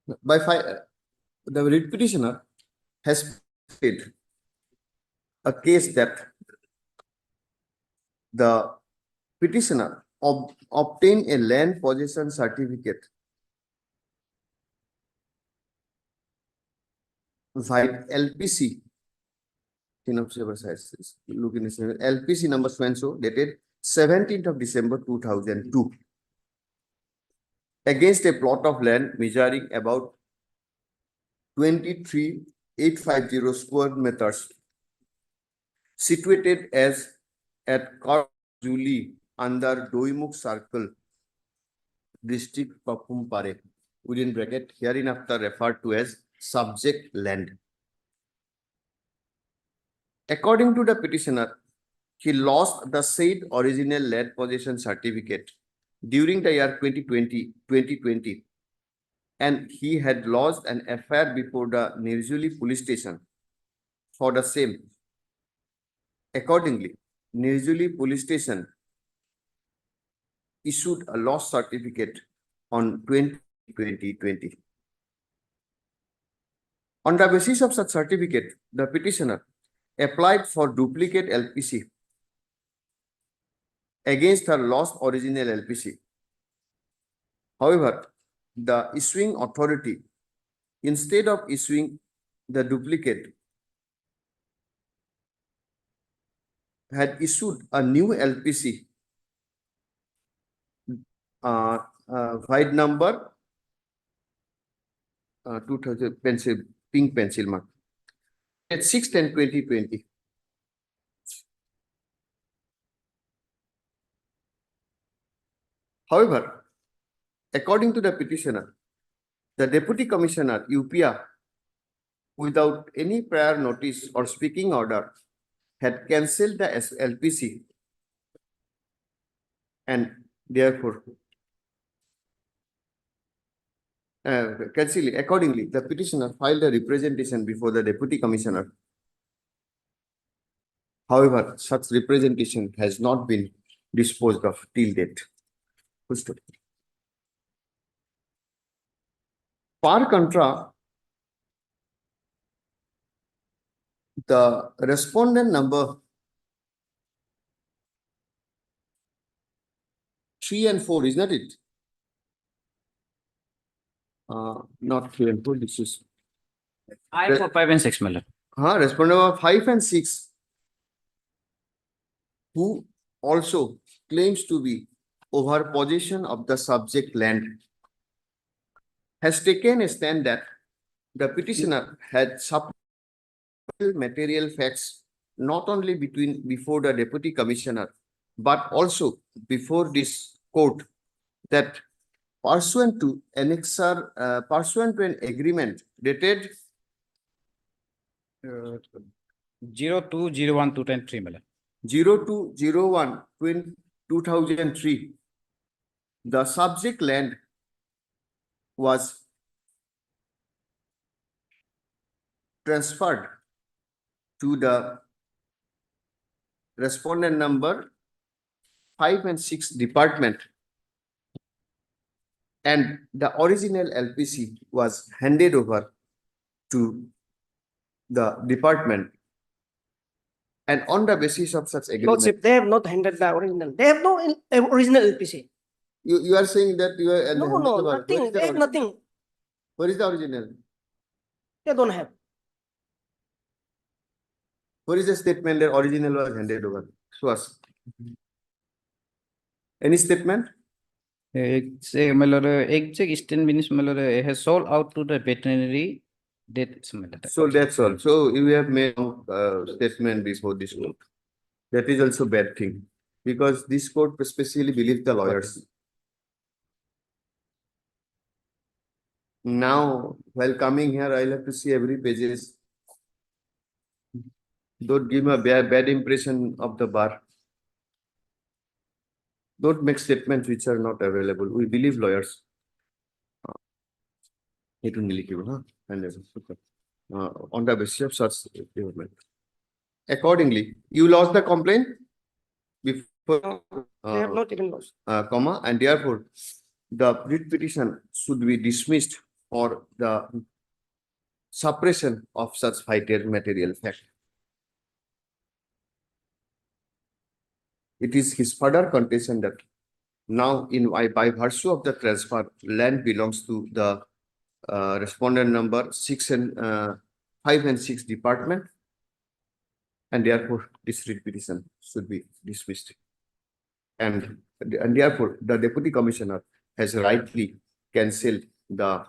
The writ petitioner has made a case that the petitioner obtain a land possession certificate via LPC. Look in LPC number so dated 17th of December 2002 against a plot of land measuring about 23,850 square meters situated as at Julie under Doimuk Circle, District Papumpare, within bracket, hereinafter referred to as subject land. According to the petitioner, he lost the said original land possession certificate during the year 2020, and he had lodged an FIR before the Nirjuli police station for the same. Accordingly, Nirjuli police station issued a loss certificate on 2020. On the basis of such certificate, the petitioner applied for duplicate LPC against her lost original LPC. However, the issuing authority, instead of issuing the duplicate, had issued a new LPC, file number 2000 pencil, pink pencil mark, at 6/10/2020. However, according to the petitioner, the Deputy Commissioner, UPIA, without any prior notice or speaking order, had cancelled the LPC, and therefore, accordingly, the petitioner filed a representation before the Deputy Commissioner. However, such representation has not been disposed of till date. Par contra, the respondent number 3 and 4, is not it? Not 3 and 4, this is. I for 5 and 6, my lord. Respondent number 5 and 6, who also claims to be over possession of the subject land, has taken a stand that the petitioner had supplemental material facts not only before the Deputy Commissioner, but also before this court, that pursuant to an agreement dated 02/01/2003, my lord. 02/01/2003, the subject land was transferred to the respondent number 5 and 6 department, and the original LPC was handed over to the department. And on the basis of such agreement, Lordship, they have not handed the original. They have no original LPC. you are saying that you are No, nothing. They have nothing. Where is the original? They don't have. Where is the statement that original was handed over to us? Any statement? My lord, exact statement, my lord, has sold out to the veterinary. So that's all. So you have made statement before this court. That is also bad thing, because this court especially believes the lawyers. Now, while coming here, I'll have to see every pages. Don't give a bad impression of the bar. Don't make statements which are not available. We believe lawyers. On the basis of such development. Accordingly, you lost the complaint before, They have not even lost. comma, and therefore the writ petition should be dismissed for the suppression of such vital material fact. It is his further contention that now by virtue of the transfer, land belongs to the respondent number 5 and 6 department, and therefore this writ petition should be dismissed. And therefore the Deputy Commissioner has rightly cancelled the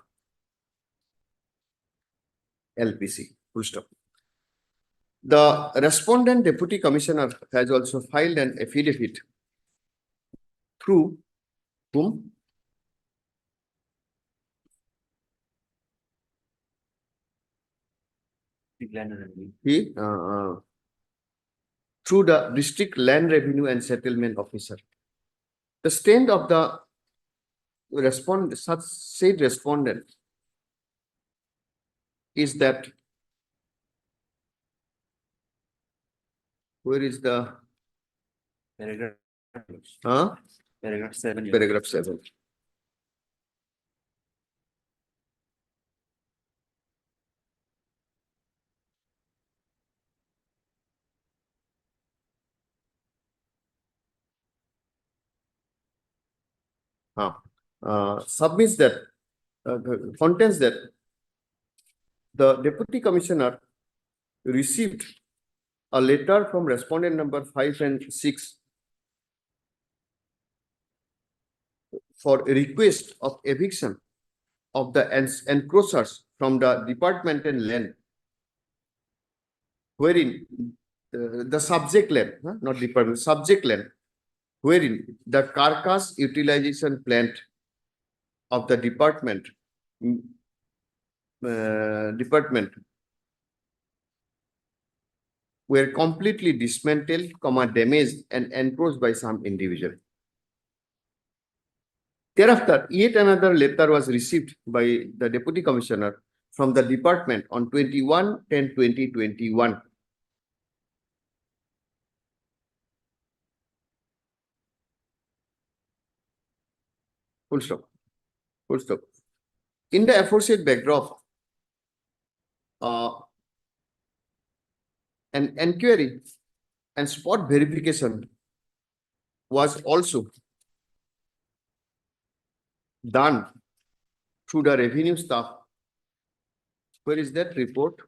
LPC. Full stop. The respondent Deputy Commissioner has also filed an affidavit through whom? He, through the district land revenue and settlement officer. The strength of the said respondent is that, where is the Paragraph, huh? paragraph 7. Paragraph 7. Submits that, contains that the deputy commissioner received a letter from respondent number 5 and 6 for a request of eviction of the encroachers from the departmental land, wherein the subject land, not department, subject land, wherein the carcass utilization plant of the department were completely dismantled, damaged and encroached by some individual. Thereafter, yet another letter was received by the deputy commissioner from the department on 21/10/2021. Full stop. Full stop. In the aforesaid backdrop, an inquiry and spot verification was also done through the revenue staff. Where is that report?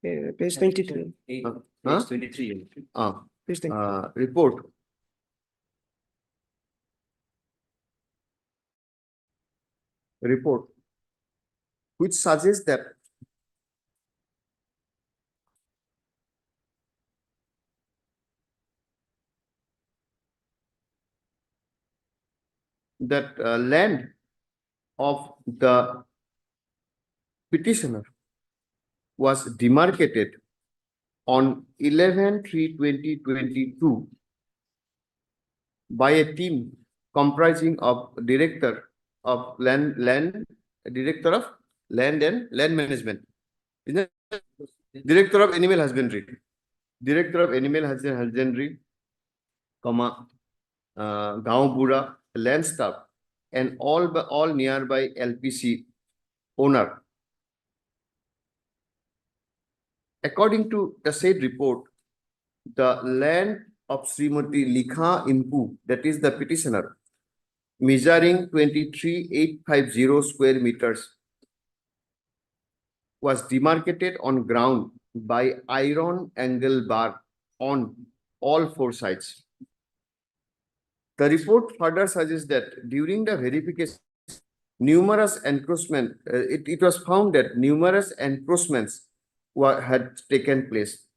Page 23. Huh? 23. Page 23. Report. Report, which suggests that land of the petitioner was demarcated on 11/3/2022 by a team comprising of director of land management, director of animal husbandry, Gaon Bura, land staff, and all nearby LPC owner. According to the said report, the land of Srimati Likha Impu, that is the petitioner, measuring 23,850 square meters, was demarcated on ground by iron angle bar on all 4 sides. The report further suggests that during the verification, numerous encroachment, it was found that numerous encroachments had taken place.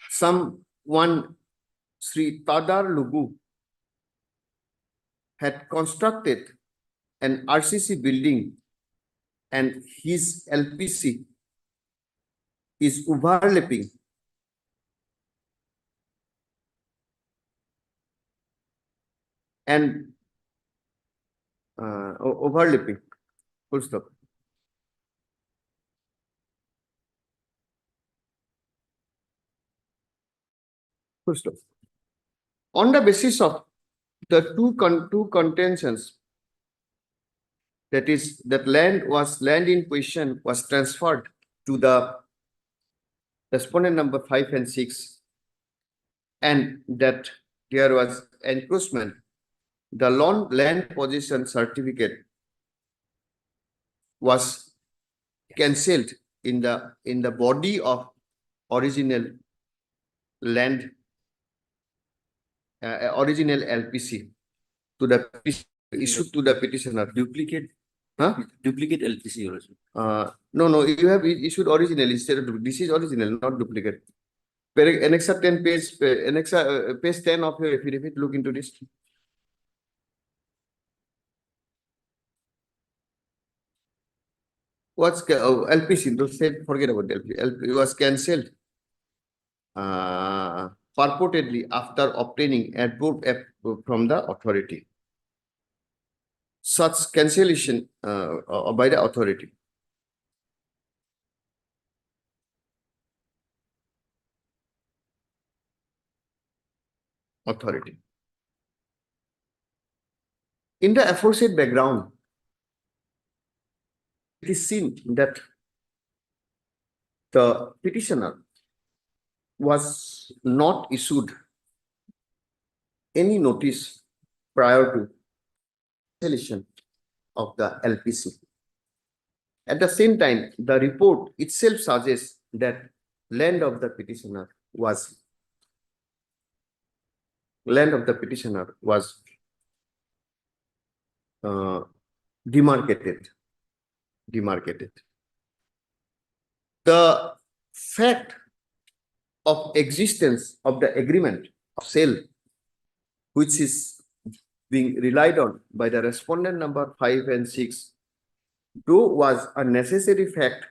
Someone, Sri Tadar Lugu, had constructed an RCC building and his LPC is overlapping and overlapping. Full stop. Full stop. On the basis of the two contentions, that is, that land in question was transferred to the respondent number 5 and 6, and that there was encroachment, the land possession certificate was cancelled in the body of original land, original LPC to the issued to the petitioner. Duplicate, duplicate LPC also. No, you have issued original instead of this is original, not duplicate. Annexer 10 page, page 10 of your affidavit, look into this. LPC, don't say, forget about LPC. LPC was cancelled purportedly after obtaining approved from the authority. Such cancellation by the authority. In the aforesaid background, it is seen that the petitioner was not issued any notice prior to cancellation of the LPC. At the same time, the report itself suggests that land of the petitioner was demarcated. The fact of existence of the agreement of sale, which is being relied on by the respondent number 5 and 6, though was a necessary fact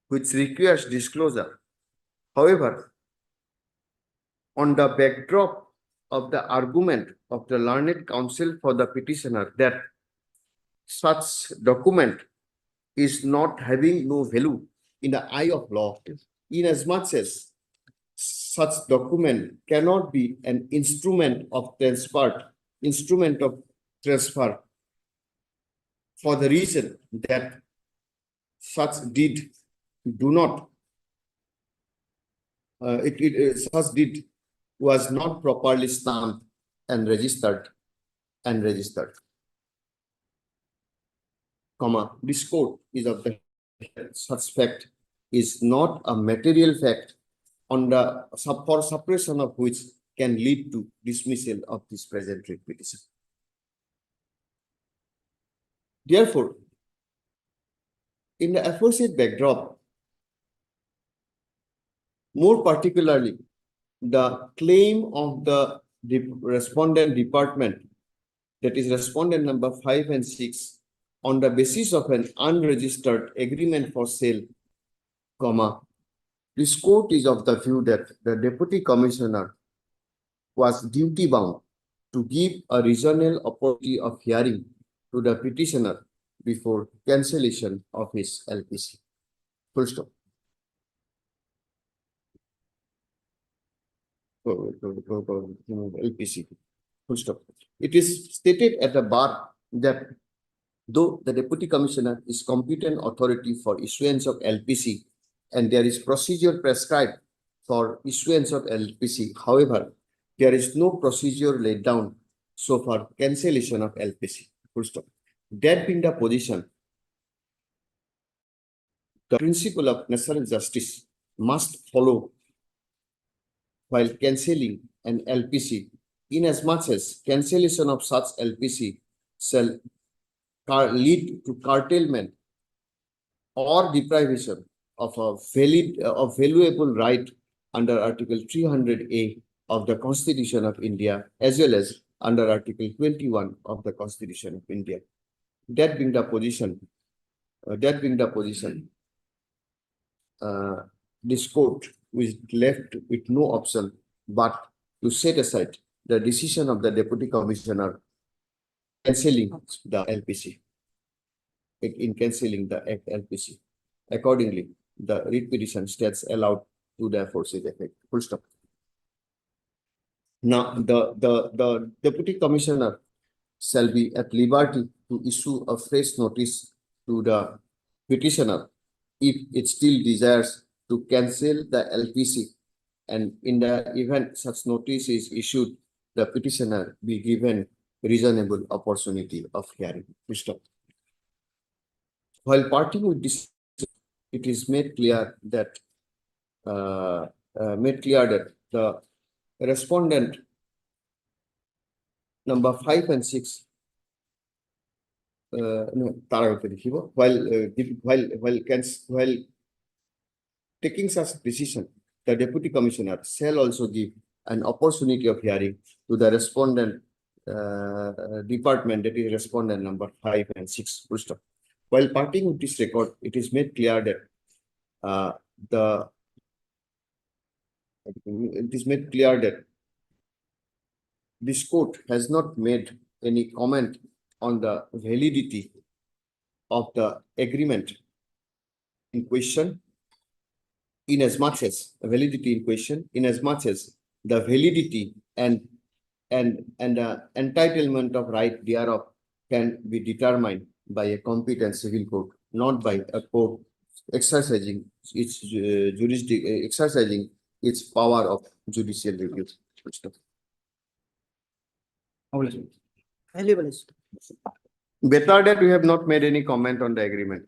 which requires disclosure. However, on the backdrop of the argument of the learned counsel for the petitioner that such document is not having no value in the eye of law, inasmuch as such document cannot be an instrument of transfer for the reason that such deed do not such deed was not properly stamped and registered, comma, this court is of the such fact is not a material fact on the for suppression of which can lead to dismissal of this present writ petition. Therefore, in the aforesaid backdrop, more particularly, the claim of the respondent department, that is respondent number 5 and 6, on the basis of an unregistered agreement for sale, comma, this court is of the view that the deputy commissioner was duty bound to give a reasonable opportunity of hearing to the petitioner before cancellation of his LPC. Full stop. LPC. Full stop. It is stated at the bar that though the deputy commissioner is competent authority for issuance of LPC and there is procedure prescribed for issuance of LPC, however, there is no procedure laid down so for cancellation of LPC. Full stop. That being the position, the principle of natural justice must follow while cancelling an LPC, inasmuch as cancellation of such LPC shall lead to curtailment or deprivation of a valuable right under Article 300A of the Constitution of India, as well as under Article 21 of the Constitution of India. That being the position, this court was left with no option but to set aside the decision of the deputy commissioner cancelling the LPC. In cancelling the LPC, accordingly, the writ petition stands allowed to the aforesaid effect. Full stop. Now, the deputy commissioner shall be at liberty to issue a fresh notice to the petitioner if it still desires to cancel the LPC, and in the event such notice is issued, the petitioner be given reasonable opportunity of hearing. Full stop. While parting with this, it is made clear that the respondent number 5 and 6 while taking such decision, the deputy commissioner shall also give an opportunity of hearing to the respondent department, that is respondent number 5 and 6. Full stop. While parting with this record, it is made clear that this court has not made any comment on the validity of the agreement in question, in as much as the validity and the entitlement of right thereof can be determined by a competent civil court, not by a court exercising its exercising its power of judicial review. Valuable. Better that we have not made any comment on the agreement.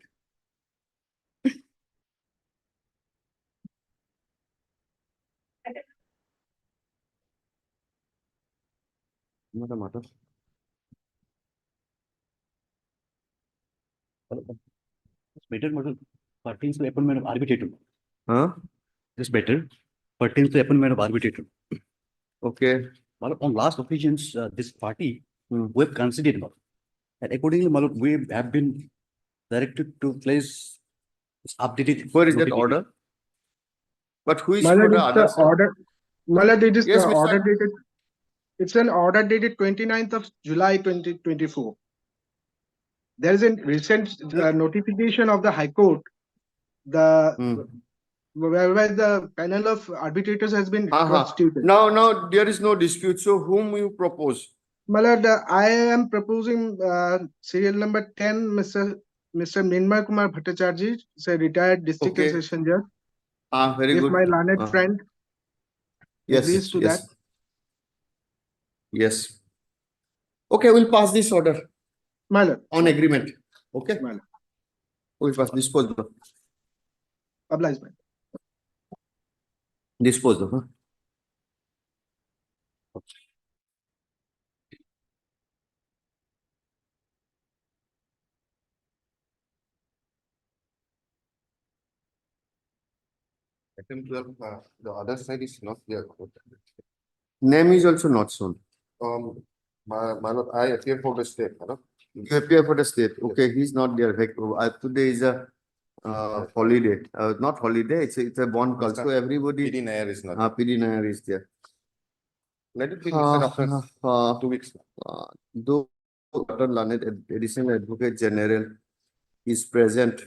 Not a matter. Better model pertains to appointment of arbitrator. Huh? This better pertains to appointment of arbitrator. Okay. Well, on last occasions, this party we have considered and accordingly, we have been directed to place updated. Where is that order? But who is My for lord, the it's other the order. My lord, it is Yes, the Mr. order dated. It's an order dated 29th of July 2024. There is a recent notification of the High Court, whereby the panel of arbitrators has been constituted. Now there is no dispute. So whom you propose? My lord, I am proposing serial number 10, Mr. Minmay Kumar Bhattacharjee, is a retired district and session judge. Very If good. my learned friend agrees to that. Yes. Okay, we'll pass this order. My lord. On agreement. Okay. My lord. We'll pass dispose. Obliged, my lord. Dispose of. Item 12, the other side is not there. Name is also not shown. My lord, I appear for the state, madam. You appear for the state. Okay, he's not there. Today is a holiday. Not holiday, it's a bond call. So everybody. PD Nair is not. PD Nair is there. Let it be listed after 2 weeks. Though Dr. Learned Additional Advocate General is present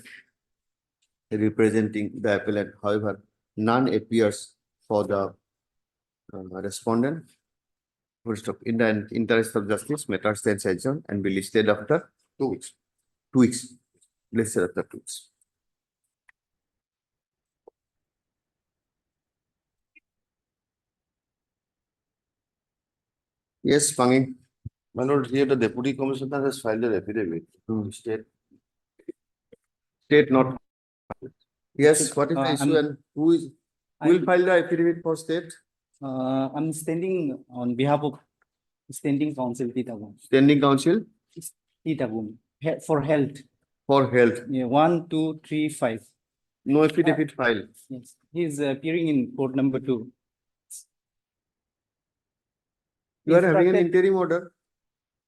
representing the appellant, however, none appears for the respondent. First of, in the interest of justice, matter stands adjourned and be listed after 2 weeks. 2 weeks. Listed after 2 weeks. Yes, Pangi. My lord, here the deputy commissioner has filed an affidavit. State. State not. Yes, what is the issue and who will file the affidavit for state? I'm standing on behalf of Standing Council Titagum. Standing Council? Titagum, for health. For health. Yeah, 1, 2, 3, 5. No affidavit file. Yes, he's appearing in court number 2. You are having an interim order?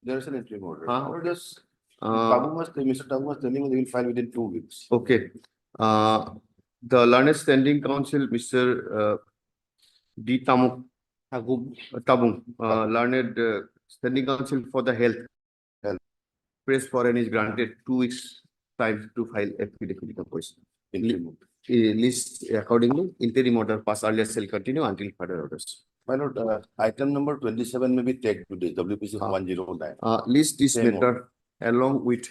There is an interim order. Mr. Tabu was telling me they will file within 2 weeks. Okay. The learned standing council, Mr. D. Tabung, learned standing council for the health. Press foreign is granted 2 weeks time to file affidavit of question. List accordingly, interim order pass earlier shall continue until further orders. My lord, item number 27 may be tagged today, WPC 109. List this Same matter along with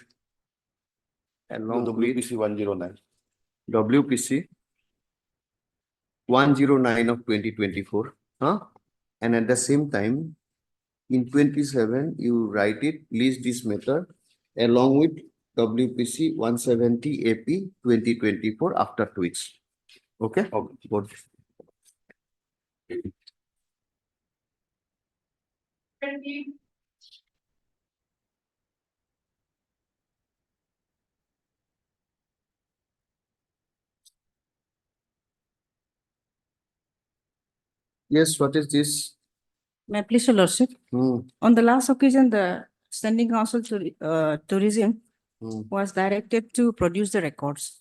WPC 109. WPC 109 of 2024. And at the same time, in 27, you write it, list this matter along with WPC 170 AP 2024 after 2 weeks. Okay? Okay. Good. Yes, what is this? May I please, your lordship? On the last occasion, the standing council to tourism was directed to produce the records.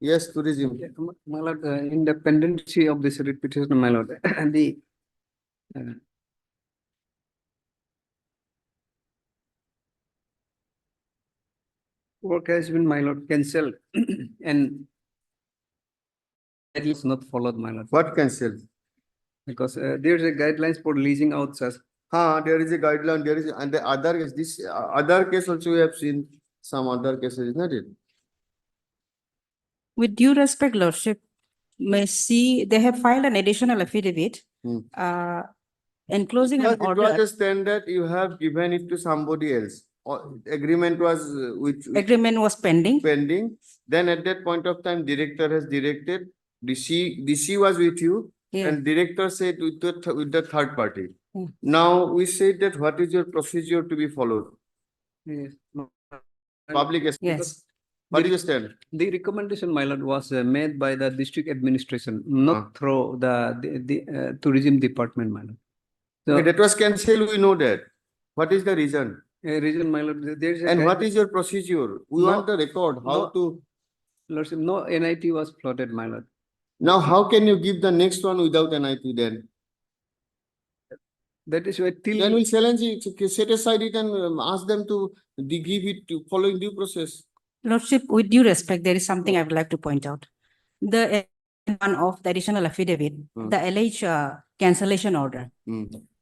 Yes, tourism. My lord, independency of this repetition, my lord, the work has been, my lord, cancelled and that is not followed, my lord, What cancelled? because there's a guidelines for leasing out such. There is a guideline, there is, and the other case, this other case also we have seen some other cases, isn't it? With due respect, lordship, may see they have filed an additional affidavit enclosing an It was order. a standard, you have given it to somebody else. Or agreement was which Agreement was pending. pending. Then at that point of time, director has directed, DC was with you, Yeah. and director said with the third party. Hmm. Now we said that what is your procedure to be followed? Yes. Public. Yes. What is your stand? The recommendation, my lord, was made by the district administration, not through the tourism department, my lord. So, Okay, that was cancelled, we know that. What is the reason? reason, my lord, there's a. And what is your procedure? We No, want the record, how no. to. Lordship, no NIT was floated, my lord. Now, how can you give the next one without NIT then? That is why till. Then we'll challenge it, set aside it and ask them to give it to following due process. Lordship, with due respect, there is something I would like to point out. The one of the additional affidavit, the alleged cancellation order.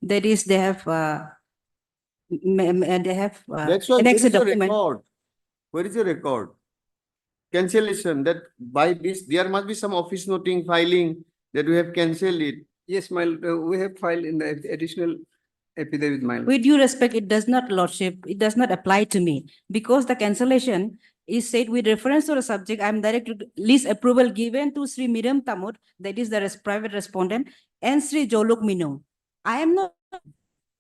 That is, they have That's why, where annexed is a your document. record? Where is your record? Cancellation, that by this, there must be some office noting filing that we have cancelled it. Yes, my we have filed in the additional affidavit, my lord. With due respect, it does not, lordship, it does not apply to me because the cancellation is said with reference to the subject. I am directed lease approval given to Sri Miriam Tamut, that is the private respondent, and Sri Joluk Minong. I am not,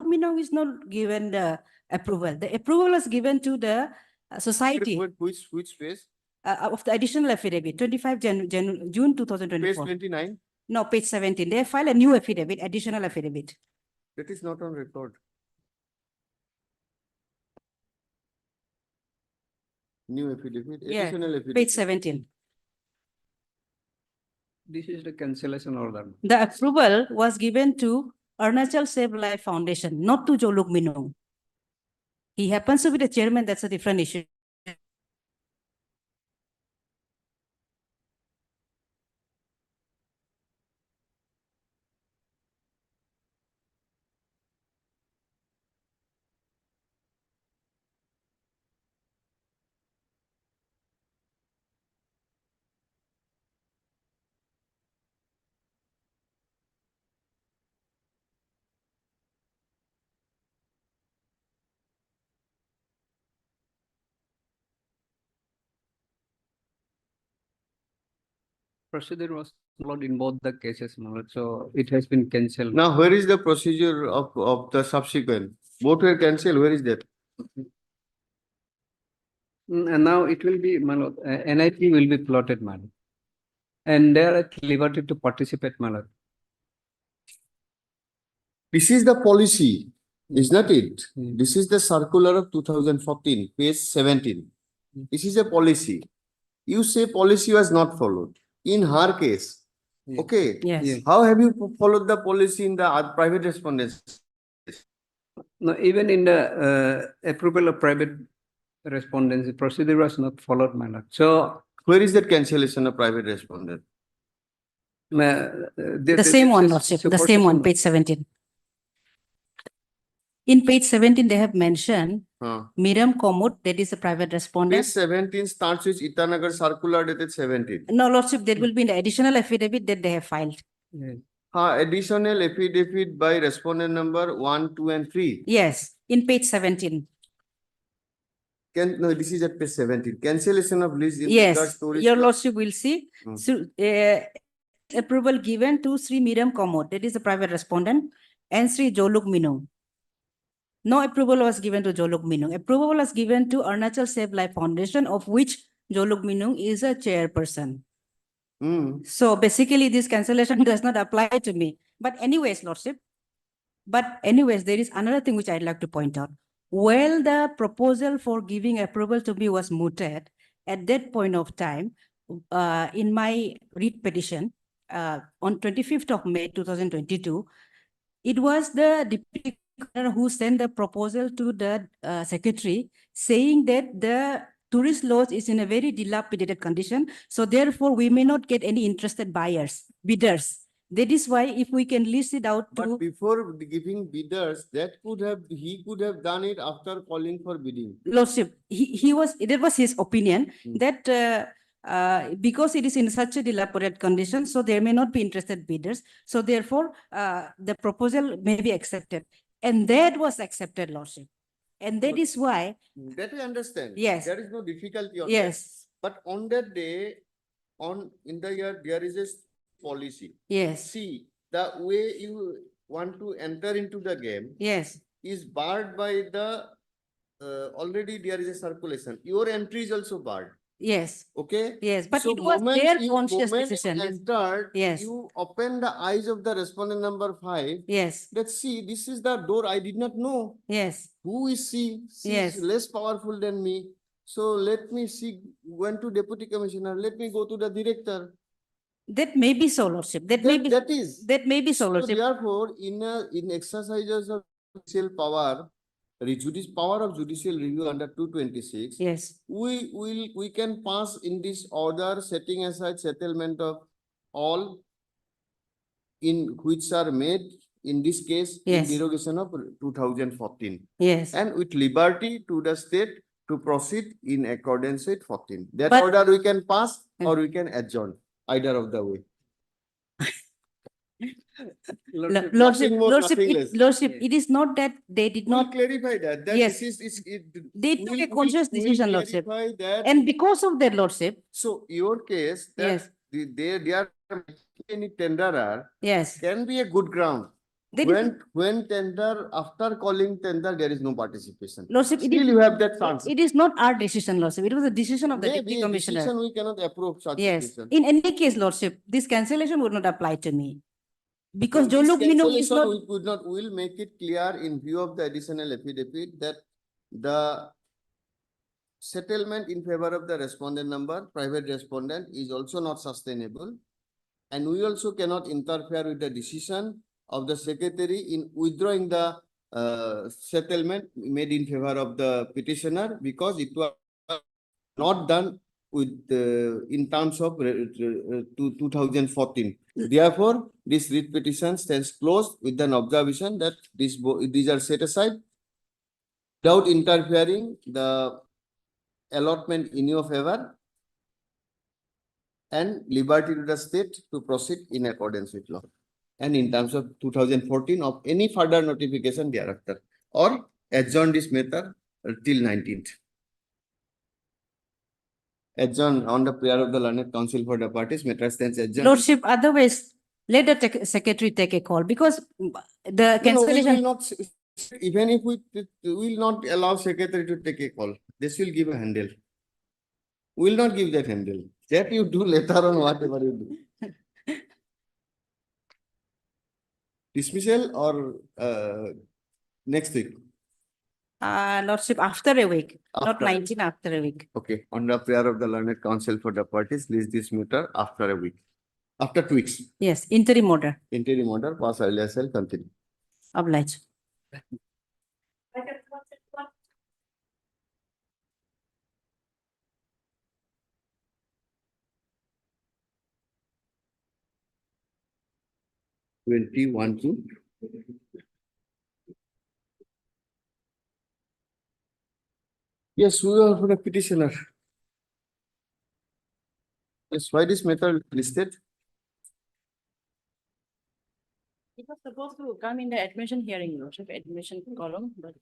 Minong is not given the approval. The approval is given to the society Which page? of the additional affidavit, 25 June 2024. Page 29? No, page 17. They file a new affidavit, additional affidavit. That is not on record. New affidavit, Yeah, additional affidavit. page 17. This is the cancellation order. The approval was given to Arunachal Save Life Foundation, not to Joluk Minong. He happens to be the chairman, that's a different issue. Procedure was followed in both the cases, my lord, so it has been cancelled. Now, where is the procedure of the subsequent? Both were cancelled, where is that? And now it will be, my lord, NIT will be plotted, my lord. And they are at liberty to participate, my lord. This is the policy, is not it? This is the circular of 2014, page 17. This is a policy. You say policy was not followed. In her case, okay. Yes. How have you followed the policy in the private respondents? No, even in the approval of private respondents, the procedure was not followed, my lord. So where is that cancellation of private respondent? The same one, lordship, the same one, page 17. In page 17, they have mentioned Miriam Komut, that is a private respondent. Page 17 starts with Itanagar circular dated 17. No, lordship, that will be in the additional affidavit that they have filed. Yes. Additional affidavit by respondent number 1, 2, and 3. Yes, in page 17. No, this is at page 17. Cancellation of lease in Yes, regards to your lordship will see. So, approval given to Sri Miriam Komut, that is a private respondent, and Sri Joluk Minong. No approval was given to Joluk Minong. Approval was given to Arunachal Save Life Foundation, of which Joluk Minong is a chairperson. So basically, this cancellation does not apply to me. But anyways, Lordship, there is another thing which I'd like to point out. While the proposal for giving approval to me was mooted, at that point of time, in my writ petition, on 25th of May 2022, it was the deputy governor who sent the proposal to the secretary saying that the tourist lodge is in a very dilapidated condition. So therefore, we may not get any interested bidders. That is why if we can list it out to. But before giving bidders, he could have done it after calling for bidding. Lordship, that was his opinion that because it is in such a dilapidated condition, so there may not be interested bidders. So therefore, the proposal may be accepted. And that was accepted, Lordship. And that is why. That I understand. Yes. There is no difficulty on that. Yes. But on that day, in the year, there is a policy. Yes. See, the way you want to enter into the game Yes. is barred by the, already there is a circulation. Your entry is also barred. Yes. Okay? Yes. But So it was moment their you- conscious moment you decision. entered, Yes. you open the eyes of the respondent number 5. Yes. Let's see, this is the door I did not know. Yes. Who is she? She Yes. is less powerful than me. So let me see, went to deputy commissioner, let me go to the director. That may be so, Lordship. That may be so, So Lordship. therefore, in exercises of judicial power, power of judicial review under 226, Yes. we can pass in this order setting aside settlement of all in which are made in this case in Yes. derogation of 2014. Yes. And with liberty to the state to proceed in accordance with 14. That But- order we can pass or we can adjourn, either of the way. Lordship, Nothing more, nothing less. Lordship, it is not that they did We'll not, clarify that. Yes. This is it. they took we'll- a conscious we'll decision, Lordship. clarify that. And because of that, Lordship, So your case Yes. that they are any tenderer yes. can be a good ground. That is- When tender, after calling tender, there is no participation. Lordship, it Still is, you have that chance. it is not our decision, Lordship. It was a decision of the Maybe deputy a commissioner. decision we cannot approve such Yes. decision. In any case, Lordship, this cancellation would not apply to me. Because This Joluk Minu is cancellation not, we could not, will make it clear in view of the additional affidavit that the settlement in favor of the respondent number, private respondent, is also not sustainable. And we also cannot interfere with the decision of the secretary in withdrawing the settlement made in favor of the petitioner because it was not done with in terms of 2014. Therefore, this writ petition stands closed with an observation that these are set aside without interfering the allotment in your favor and liberty to the state to proceed in accordance with law. And in terms of 2014 of any further notification thereafter or adjourn this matter till 19th. Adjourn on the prayer of the learned council for the parties, matter stands adjourned. Lordship, otherwise, let the secretary take a call because the No, we will cancellation. not, even if we will not allow secretary to take a call, this will give a handle. We will not give that handle. That you do later on whatever you do. Dismissal or next week? Lordship, after a week, not After. 19, after a week. Okay, on the prayer of the learned council for the parties, list this matter after a week. After 2 weeks, Yes, interim order, interim order, pass earlier shall continue. oblige. Twenty-one to. Yes, we are for the petitioner. Yes, why this matter listed? It was supposed to come in the admission hearing, Lordship, admission column, but.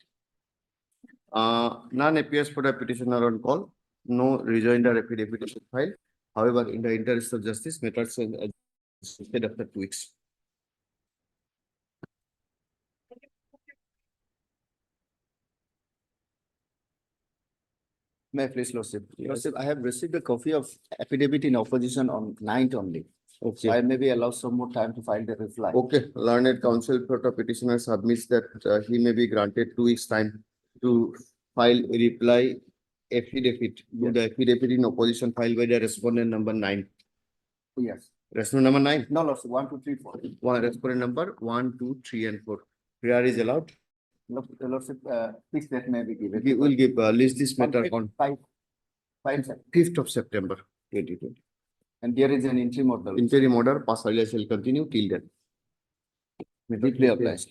None appears for the petitioner on call. No rejoinder affidavit is filed. However, in the interest of justice, matters are listed after 2 weeks. May I please, Lordship? Lordship, I have received a copy of affidavit in opposition on 9th only. So I maybe allow some more time to file the reply. Okay, learned counsel for the petitioner submits that he may be granted 2 weeks time to file a reply affidavit to the affidavit in opposition filed by the respondent number 9. Yes. Respondent number 9? No, Lordship, 1, 2, 3, 4. One respondent number 1, 2, 3, and 4. Prayer is allowed. Lordship, fixed date may be given. We will give list this matter on 5th of September 2020. And there is an interim order. Interim order, pass earlier shall continue till then. May deeply obliged.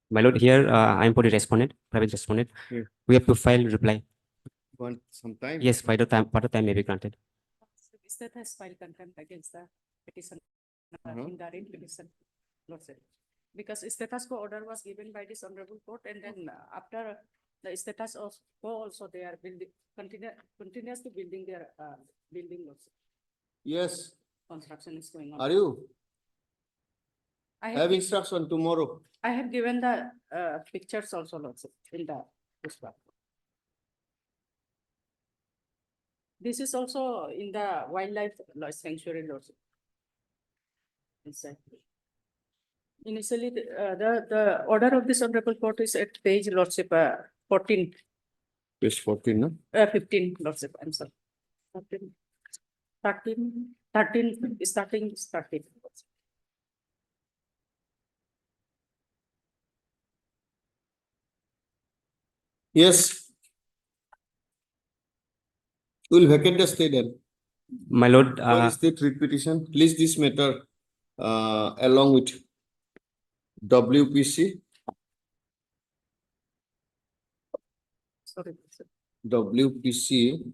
My lord, here I am for the respondent, private respondent. Yeah. We have to file reply. Want some time? Yes, by the time may be granted. State has filed contempt against the petition in the writ petition, Lordship. Because status quo order was given by this honorable court, and then after the status of quo also they are building, continuously building their building, Lordship. Yes. Construction is going on. Are you? I Have instruction tomorrow. I have given the pictures also, Lordship, in the pushback. This is also in the wildlife sanctuary, Lordship. Inside. Initially, the order of this honorable court is at page, Lordship, 14. Page 14, no? 15, Lordship, I'm sorry. 13, starting. Yes. We'll vacate the stay then. My lord, For state writ petition, please this matter along with WPC. Sorry, sir. WPC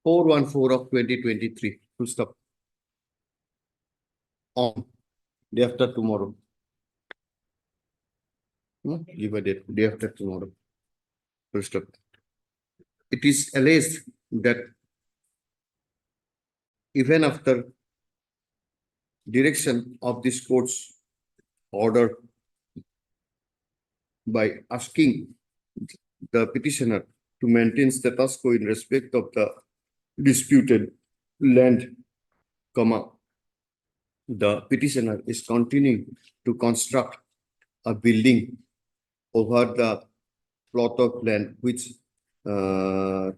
414 of 2023. Full stop. On day after tomorrow. Give a date, day after tomorrow. Full stop. It is alleged that even after direction of this court's order by asking the petitioner to maintain status quo in respect of the disputed land, the petitioner is continuing to construct a building over the plot of land which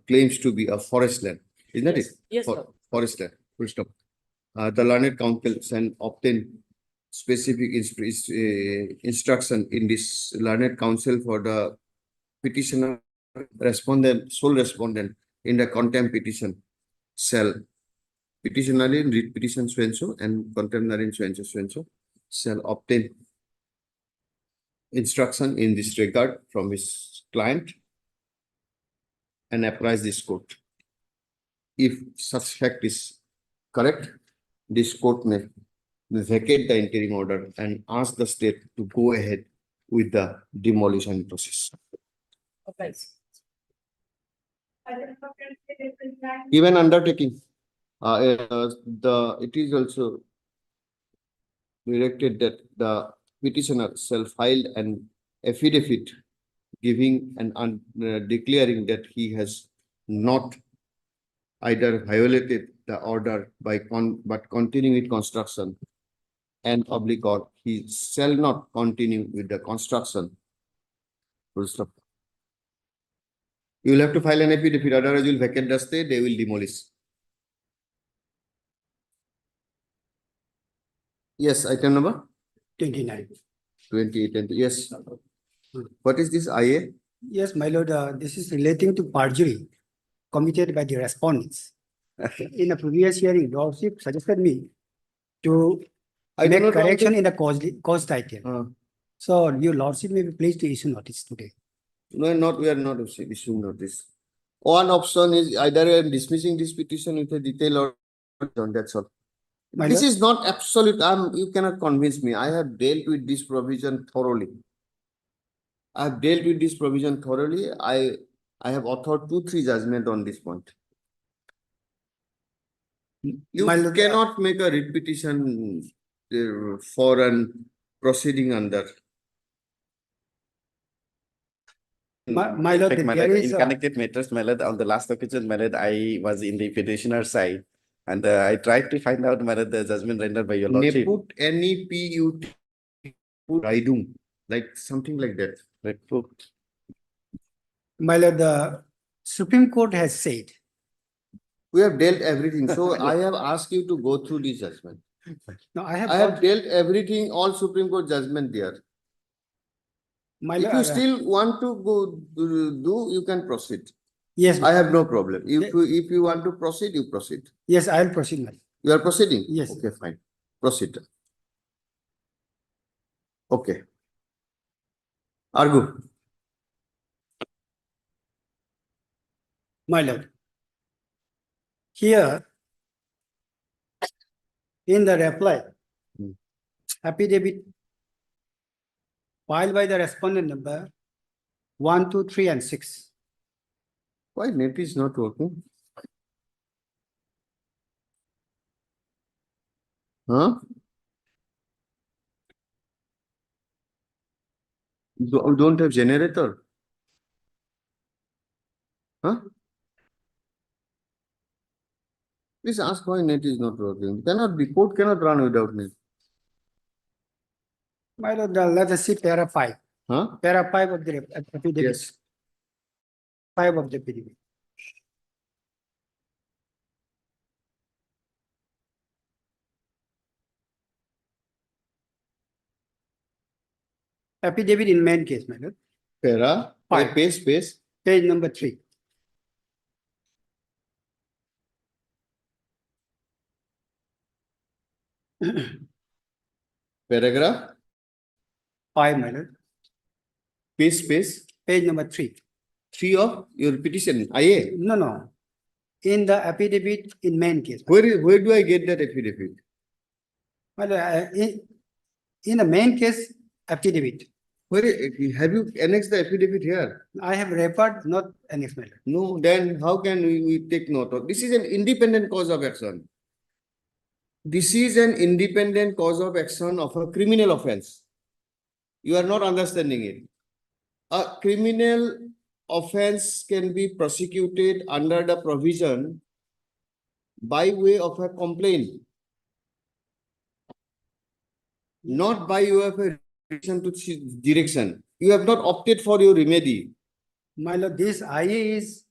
claims to be a forest land. Isn't that it? Yes, sir. Forest land. Full stop. The learned counsel can obtain specific instruction in this learned counsel for the petitioner, respondent, sole respondent in the contempt petition shall petitioner in writ petition so and contemptor in so shall obtain instruction in this regard from his client and apprise this court. If such fact is correct, this court may vacate the interim order and ask the state to go ahead with the demolition process. Okay. Even undertaking, it is also directed that the petitioner shall file an affidavit giving and declaring that he has not either violated the order by but continuing with construction and public, or he shall not continue with the construction. Full stop. You will have to file an affidavit, otherwise you will vacate the stay, they will demolish. Yes, item number 29. 28 and yes. What is this IA? Yes, my lord, this is relating to perjury committed by the respondents. In a previous hearing, lordship suggested me to make correction in the cause title. So your lordship may be pleased to issue notice today. No, we are not issuing notice. One option is either I am dismissing this petition with a detail or that's all. This is not absolute. You cannot convince me. I have dealt with this provision thoroughly. I have dealt with this provision thoroughly. I have authored 2-3 judgments on this point. You My lord, cannot make a writ petition for an proceeding under. my lord, Like, my there lord, is in connected matters, my lord, on the last occasion, my lord, I was in the petitioner side. And I tried to find out, my lord, the judgment rendered by your lordship. Put any PUT, put Raidung, like something like that. Right, put. my lord, the Supreme Court has said, We have dealt everything. So I have asked you to go through this judgment. no, I have I have got, dealt everything, all Supreme Court judgment there. my If lord, you still want to go do, you can proceed. yes, I have no problem. Yeah. If you want to proceed, you proceed. yes, I'll proceed, my lord. You are proceeding? Yes. Okay, fine. Proceed. Okay. Argu. My lord. Here, in the reply, affidavit filed by the respondent number 1, 2, 3, and 6. Why net is not working? Huh? You don't have generator? Huh? Please ask why net is not working. Cannot be, code cannot run without net. My lord, let us see para 5. Huh? Para 5 of the affidavit. Yes. 5 of the affidavit. Affidavit in main case, my lord. Para, Five. space. Page number 3. Paragraph, 5, my lord. space. Page number 3. 3 of your petition, IA. No, no. In the affidavit in main case. Where do I get that affidavit? My lord, in the main case affidavit, Where have you annexed the affidavit here? I have referred not annexed, my lord. No, then how can we take note of? This is an independent cause of action. This is an independent cause of action of a criminal offense. You are not understanding it. A criminal offense can be prosecuted under the provision by way of a complaint, not by way of a direction. You have not opted for your remedy. My lord, this IA is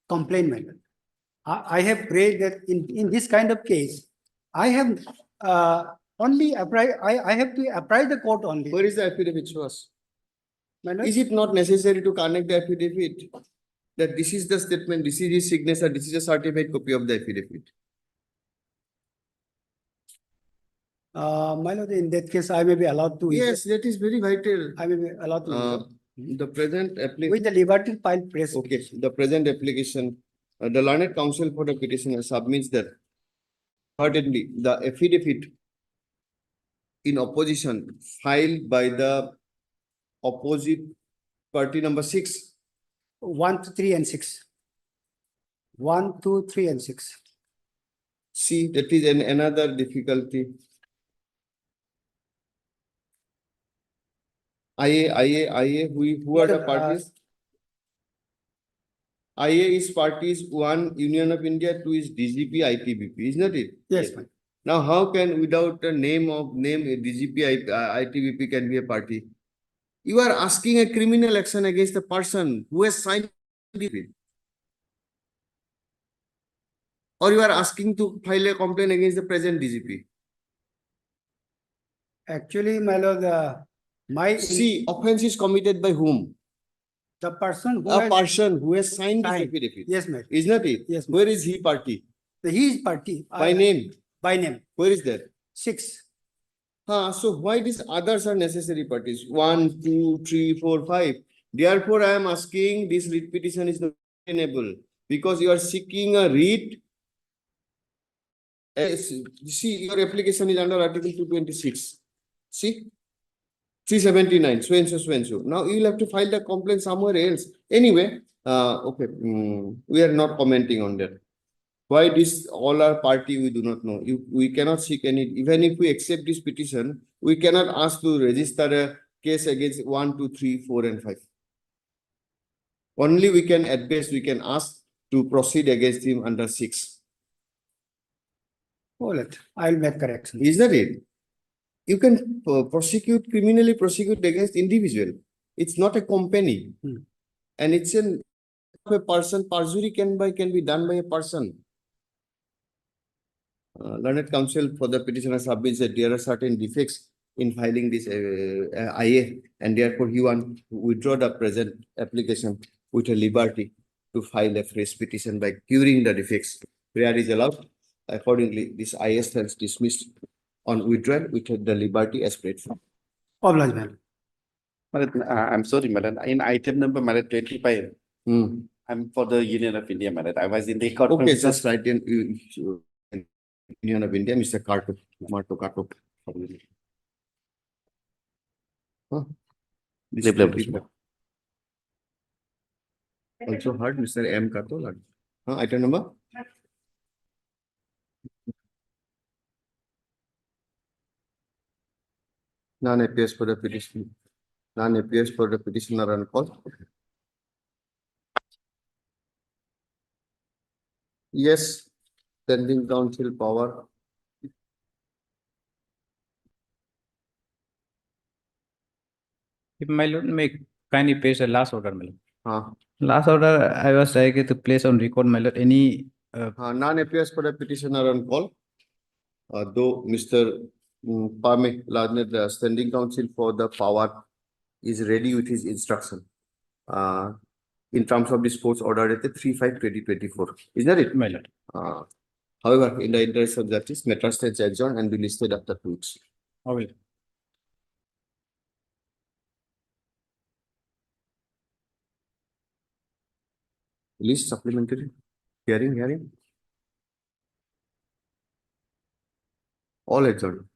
complaint, my lord. I have prayed that in this kind of case, I have only apply. I have to apply the court only. Where is the affidavit? Show us. My lord, Is it not necessary to connect the affidavit? That this is the statement, this is his signature, this is a certified copy of the affidavit. my lord, in that case, I may be allowed to. Yes, that is very vital. I may be allowed to. The present application. With the liberty file press. Okay, the present application, the learned counsel for the petitioner submits that certainly the affidavit in opposition filed by the opposite party number 6. 1, 2, 3, and 6. 1, 2, 3, and 6. See, that is another difficulty. IA, who are the parties? IA is parties, 1 Union of India, 2 is DGP, ITBP, isn't it? Yes, ma'am. Now, how can without a name DGP, ITBP can be a party? You are asking a criminal action against the person who has signed it. Or you are asking to file a complaint against the present DGP. Actually, my lord, See, offense is committed by whom? the person who A has person who has signed this signed. affidavit. Yes, ma'am. Is not it? Yes, ma'am. Where is he party? He is party. By name? By name. Where is that? 6. So why these others are necessary parties? 1, 2, 3, 4, 5. Therefore, I am asking this writ petition is not tenable because you are seeking a writ. See, your application is under Article 226. See? 379, so and so, so and so. Now you will have to file the complaint somewhere else. Anyway, okay, we are not commenting on that. Why this all our party, we do not know. We cannot seek any, even if we accept this petition, we cannot ask to register a case against 1, 2, 3, 4, and 5. Only we can, at best, we can ask to proceed against him under 6. Hold it. I'll make correction. Is that it? You can criminally prosecute against individual. It's not a company. And it's a person, perjury can be done by a person. Learned counsel for the petitioner submits that there are certain defects in filing this IA, and therefore he wants to withdraw the present application with a liberty to file a fresh petition by curing the defects. Prayer is allowed. Accordingly, this IA stands dismissed on withdrawal with the liberty as prayed for. Oblige, madam. Madam, I'm sorry, madam. In item number, madam, 25, I'm for the Union of India, madam. I was in the court. Okay, just write in Union of India, Mr. Marto Kato. Also heard Mr. M. Kato. Item number? None appears for the petition. None appears for the petitioner on call. Yes, standing counsel power. If my lord may kindly place the last order, my lord. Uh, Last order, I was trying to place on record, my lord, any None appears for the petitioner on call. Though Mr. Pame Ladnet, the standing counsel for the power, is ready with his instruction. In terms of this court's order dated 3/5/2024. Is that it? my lord. However, in the interest of justice, matter stands adjourned and be listed after 2 weeks. I will. List supplementary. Hearing. All adjourned.